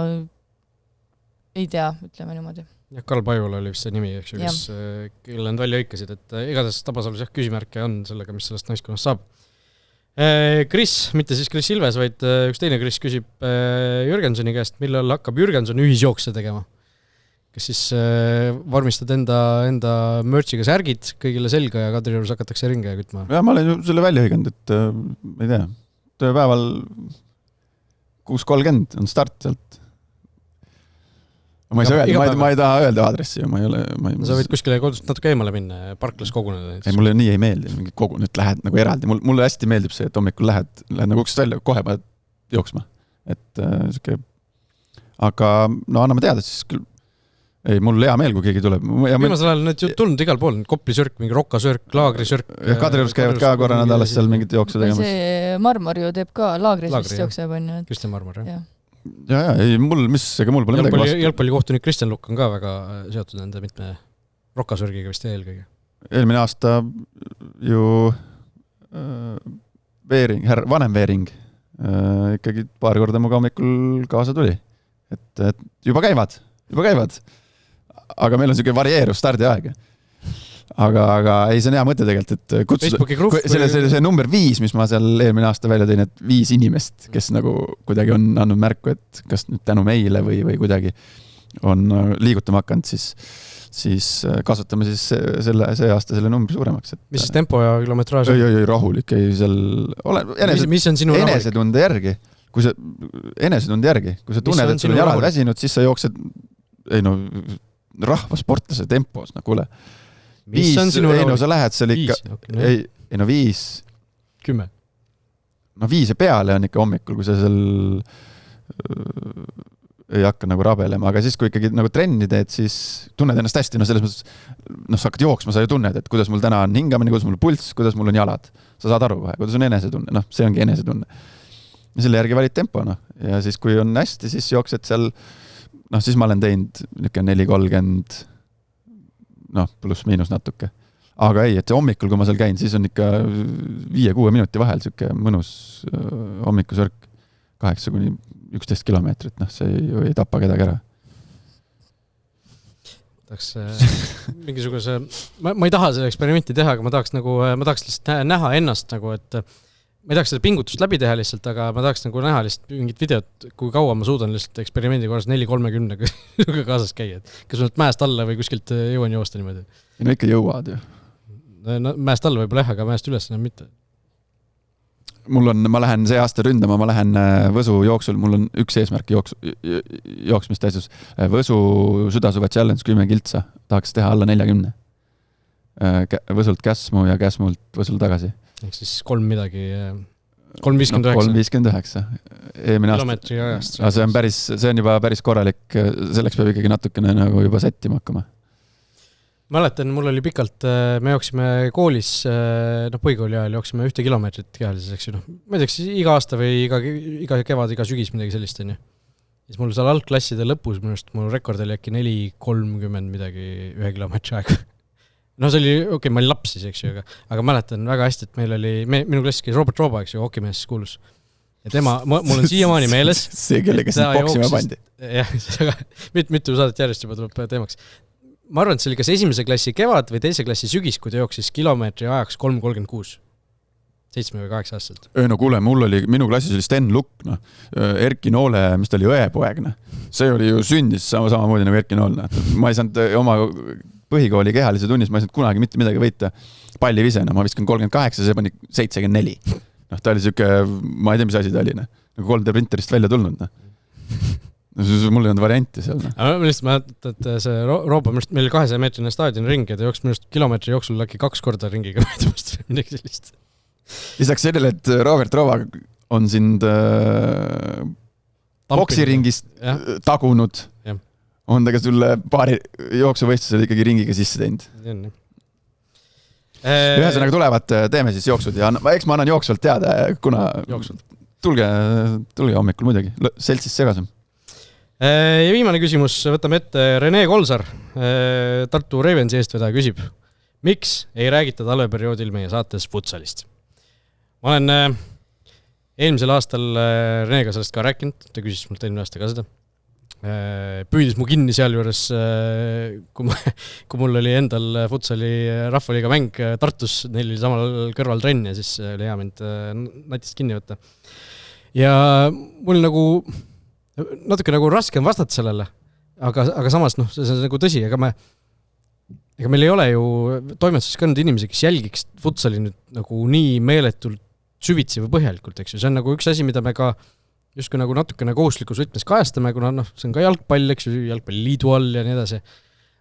ei tea, ütleme niimoodi. Ja Karl Paivola oli vist see nimi, kes kelle nad välja õikasid, et igatahes Tabasalus küsimärke on sellega, mis sellest naiskonnast saab. Kris, mitte siis Kris Ilves, vaid üks teine Kris küsib Jürgensoni käest, millal hakkab Jürgenson ühisjookse tegema? Kes siis vormistad enda mörtsiga särgid kõigile selga ja Kadriorus hakatakse ringa kütma? Ja ma olen ju selle välja hõiganud, et ma ei tea, tööpäeval 6.30 on start sealt. Ma ei taha öelda aadressi. Sa võid kuskile kodust natuke eemale minna, parklas koguneda. Ei, mulle nii ei meeldi, mingi kogun, et lähed nagu eraldi. Mulle hästi meeldib see, et hommikul lähed nagu uksest välja, kohe paned jooksma. Aga anname teada, siis küll ei, mul hea meel, kui keegi tuleb. Viimasel ajal need ju tulnud igal pool, Koplisörk, mingi Rokkasörk, Laagrisörk. Ja Kadriorus käivad ka korra nädalas seal mingit jooksu tegemas. See Marmor ju teeb ka Laagris vist jookseb. Kristjan Marmor, jah. Ja, ei, mul pole midagi vastu. Jalgpallikohtunik Kristjan Lukk on ka väga seotud nende mitme Rokkasörgiga vist eelkõige. Eelmine aasta ju vanem Veering ikkagi paar korda muga hommikul kaasa tuli. Et juba käivad. Aga meil on selline varieeruv stardiaeg. Aga ei, see on hea mõte tegelikult, et kutsuda see number 5, mis ma seal eelmine aasta välja tein, et 5 inimest, kes nagu kuidagi on andnud märku, et kas nüüd tänu meile või kuidagi on liigutama hakanud, siis kasutame siis see aasta selle numbri suuremaks. Mis siis tempo ja kilometraaž? Ei, rahulik. Mis on sinu rahulik? Enesetunde järgi. Kui sa tunned, et sul on jalad väsinud, siis sa jooksed rahvasportlase tempos, kuule. 5, sa lähed seal ikka, 5. 10. 5 peale on ikka hommikul, kui sa seal ei hakka nagu rabelema, aga siis, kui ikkagi nagu trenni teed, siis tunned ennast hästi, selles mõttes, sa hakkad jooksma, sa ju tunned, et kuidas mul täna on hingamine, kuidas mul pulss, kuidas mul on jalad. Sa saad aru kohe, kuidas on enesetunne, see ongi enesetunne. Ja selle järgi valid tempo, ja siis, kui on hästi, siis jooksed seal, siis ma olen teinud 4:30, pluss miinus natuke. Aga ei, et hommikul, kui ma seal käin, siis on ikka 5-6 minuti vahel siuke mõnus hommikusõrk 8-11 kilomeetrit, see ei tapa kedagi ära. Tahaks mingisuguse, ma ei taha selle eksperimenti teha, aga ma tahaks lihtsalt näha ennast nagu, et ma ei tahaks seda pingutust läbi teha lihtsalt, aga ma tahaks nagu näha lihtsalt mingit videot, kui kaua ma suudan lihtsalt eksperimendi korras 4:30 kaasas käia. Kas ma mäest alla või kuskilt jõuan joosta niimoodi? No ikka jõuad ju. Mäest alla võib-olla jah, aga mäest üles enam mitte. Ma lähen see aasta ründama, ma lähen Võsu jooksul, mul on üks eesmärk jooksmistäisus. Võsu südasuve challenge 10 kiltsa, tahaks teha alla 40. Võsult Käsmu ja Käsmult Võsul tagasi. Ehk siis 3:59. 3:59. Kilomeetri ajast. See on juba päris korralik, selleks peab ikkagi natukene nagu juba sättima hakkama. Mäletan, mul oli pikalt, me jooksime koolis, põhikooli ajal jooksime 1 kilomeetrit kehalises, eks ju, ma ei teaks, iga aasta või iga kevad, iga sügis midagi sellist on ju. Siis mul seal algklasside lõpus, mul rekord oli äkki 4:30 midagi 1 kilomeetri aega. See oli, ma olin laps siis, eks ju, aga mäletan väga hästi, et meil oli, minu klassis käis Robert Rooba, eks ju, hokimees kuulus. Ja tema, mul on siiamaani meeles. See, kellega siin boksima pandi. Jah, mitu saadet järjest juba tuleb teemaks. Ma arvan, et see oli kas esimese klassi kevad või teise klassi sügis, kui ta jooksis kilomeetri ajaks 3:36. 7 või 8 aastaselt. Kuule, minu klassis oli Sten Lukk, Erki Noole, mis ta oli õepoeg. See oli ju sündis samamoodi nagu Erki Nool. Ma ei saanud oma põhikooli kehalise tunnis, ma ei saanud kunagi mitte midagi võita pallivisena. Ma viskan 38, see pani 74. Ta oli siuke, ma ei tea, mis asi ta oli. Nagu 3D printerist välja tulnud. Mul ei olnud varianti seal. Ma lihtsalt mäletan, et see Rooba, meil 200-meetrine staadioni ring ja ta jooks minust kilomeetri jooksul äkki 2 korda ringiga möödumast või midagi sellist. Lisaks sellele, et Robert Rooba on sind boksiringist tagunud, on ta ka sulle paari jooksuvõistlusel ikkagi ringiga sisse teinud. Ühesõnaga tulevad, teeme siis jooksud ja eks ma annan jooksvalt teada, kuna tulge hommikul muidugi, seltsis segasem. Ja viimane küsimus, võtame ette Rene Kolsar, Tartu Ravensi eestvedaja küsib, miks ei räägita talveperioodil meie saates futsalist? Ma olen eelmisel aastal Renega sellest ka rääkinud, ta küsis mult eelmine aasta ka seda. Püüdis mu kinni seal juures, kui mul oli endal futsali rahvaliiga mäng Tartus, neil oli samal kõrval trenn ja siis oli hea mind natist kinni võtta. Ja mul natuke nagu raske on vastata sellele, aga samas see on nagu tõsi, ega meil ei ole ju toimetuses ka nüüd inimesi, kes jälgiks futsali nüüd nagu nii meeletult süvitsi või põhjalikult, eks ju. See on nagu üks asi, mida me ka justkui nagu natukene kohustuslikus võtmes kajastame, kuna see on ka jalgpall, eks ju, jalgpalliliidu all ja nii edasi.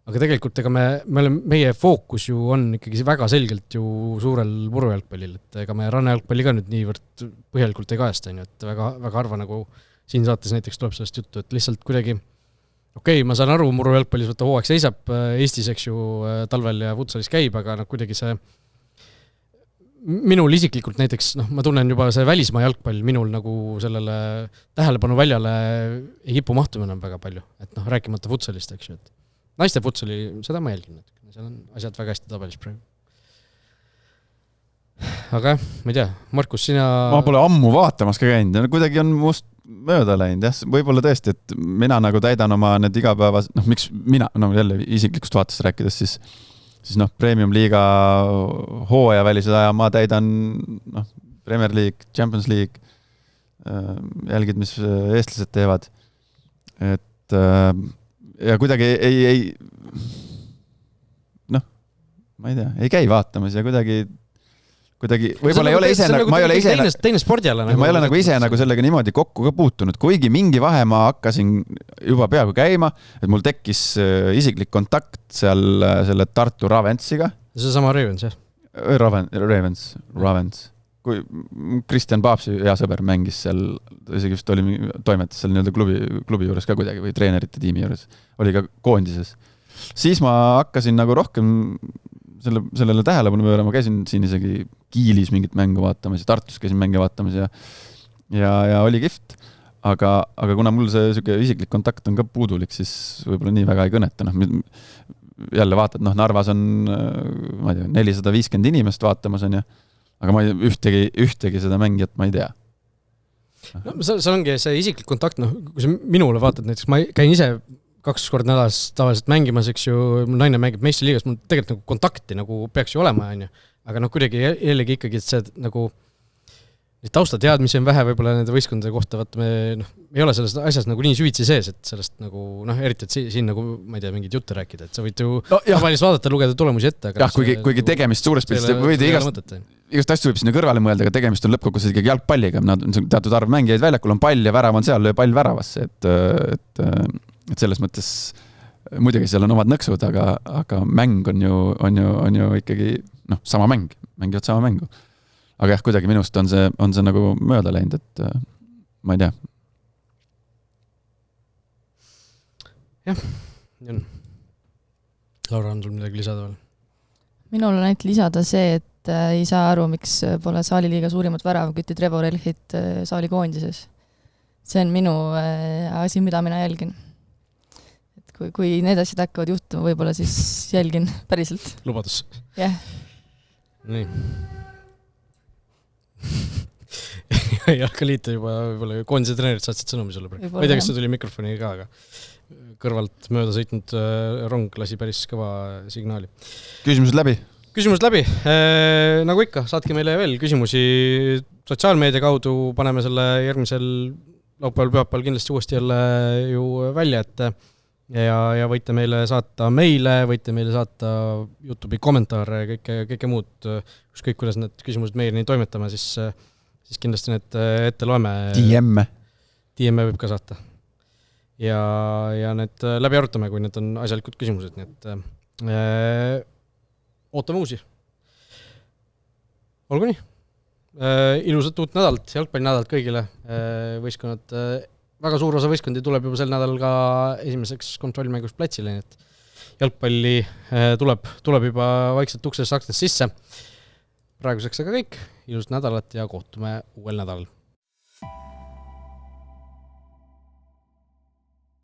Aga tegelikult ega meie fookus ju on ikkagi väga selgelt ju suurel purujalgpallil, et ega me rannajalgpalli ka nüüd niivõrd põhjalikult ei kajasta, et väga, väga harva nagu siin saates näiteks tuleb sellest juttu, et lihtsalt kuidagi ma saan aru, murujalgpallis võtta hooaeg seisab Eestis, eks ju, talvel ja futsalis käib, aga kuidagi see minul isiklikult näiteks, ma tunnen juba see välismaa jalgpall minul nagu sellele tähelepanu väljale ei kipu mahtuma enam väga palju, et rääkimata futsalist, eks ju, et naiste futsali, seda ma jälgin natuke, seal on asjad väga hästi tabelis praegu. Aga ma ei tea, Markus, sina... Ma pole ammu vaatamas ka käinud, kuidagi on must mööda läinud, jah, võib-olla tõesti, et mina nagu täidan oma need igapäevas, miks mina, jälle isiklikust vaatest rääkides, siis Premium Liiga hooaja välised aja ma täidan Premier League, Champions League, jälgid, mis eestlased teevad. Et ja kuidagi ei ma ei tea, ei käi vaatamas ja kuidagi võib-olla ei ole ise nagu, ma ei ole ise teine spordiala ma ei ole nagu ise nagu sellega niimoodi kokku ka puutunud, kuigi mingi vahe ma hakkasin juba peaaegu käima, et mul tekkis isiklik kontakt seal selle Tartu Ravensiga. See sama Ravens, jah? Ravens. kui Kristjan Paapsi hea sõber mängis seal, isegi vist toimetas seal nii-öelda klubi juures ka kuidagi või treenerite tiimi juures, oli ka koondises. Siis ma hakkasin nagu rohkem sellele tähelepanu pöörama, käisin siin isegi Kiilis mingit mängu vaatamas ja Tartus käisin mänge vaatamas ja oli kihvt. Aga kuna mul see isiklik kontakt on ka puudulik, siis võib-olla nii väga ei kõneta. Jälle vaatad, Narvas on, ma ei tea, 450 inimest vaatamas on ja aga ma ühtegi seda mängijat ma ei tea. No, see ongi see isiklik kontakt, kui sa minule vaatad näiteks, ma käin ise 2 korda nädalas tavaliselt mängimas, eks ju, mul naine mängib meistriliigas, mul tegelikult nagu kontakti nagu peaks ju olema, on ju. Aga kuidagi jällegi ikkagi, et see nagu neid taustateadmisi on vähe võib-olla nende võistkondade kohta, vaata me ei ole sellest asjast nagu nii süvitsi sees, et sellest nagu, eriti, et siin nagu, ma ei tea, mingid jutte rääkida, et sa võid ju tavaliselt vaadata, lugeda tulemusi ette. Jah, kuigi tegemist suures pildis, võid igast asju võib sinna kõrvale mõelda, aga tegemist on lõppkokkuvõttes ikkagi jalgpalliga, nad on teatud arv mängijaid väljakul, on pall ja värav on seal, löö pall väravasse, et selles mõttes muidugi seal on omad nõksud, aga mäng on ju ikkagi sama mäng, mängivad sama mängu. Aga jah, kuidagi minust on see nagu mööda läinud, et ma ei tea. Jah, Laura, on sul midagi lisada veel? Minul on ainult lisada see, et ei saa aru, miks pole saaliliiga suurimat väravakütti Trevor Elchit saali koondises. See on minu asi, mida mina jälgin. Et kui need asjad hakkavad juhtuma, võib-olla siis jälgin päriselt. Lubadus. Jah. Nii. Jalkaliit juba võib-olla koondise treenerid saatsid sõnumi sulle praegu. Ma ei tea, kas see tuli mikrofoni ka, aga kõrvalt mööda sõitnud rong lasi päris kõva signaali. Küsimused läbi? Küsimused läbi. Nagu ikka, saatke meile veel küsimusi sotsiaalmeedia kaudu, paneme selle järgmisel laupäeval kindlasti uuesti jälle ju välja, et ja võite meile saata meile, võite meile saata YouTube'i kommentaare, kõike muud, kõik kuidas need küsimused meile toimetame, siis kindlasti need ette loeme. DM võib ka saata. Ja need läbi arutame, kui need on asjalikud küsimused, nii et ootame uusi. Olgu nii. Ilusat uut nädalat, jalgpallinädalat kõigile. Võistkonnad, väga suur osa võistkondi tuleb juba sel nädal ka esimeseks kontrollmängus platsile, nii et jalgpalli tuleb juba vaikselt uksest aknast sisse. Praeguseks aga kõik. Ilusat nädalat ja kohtume uuel nädalal.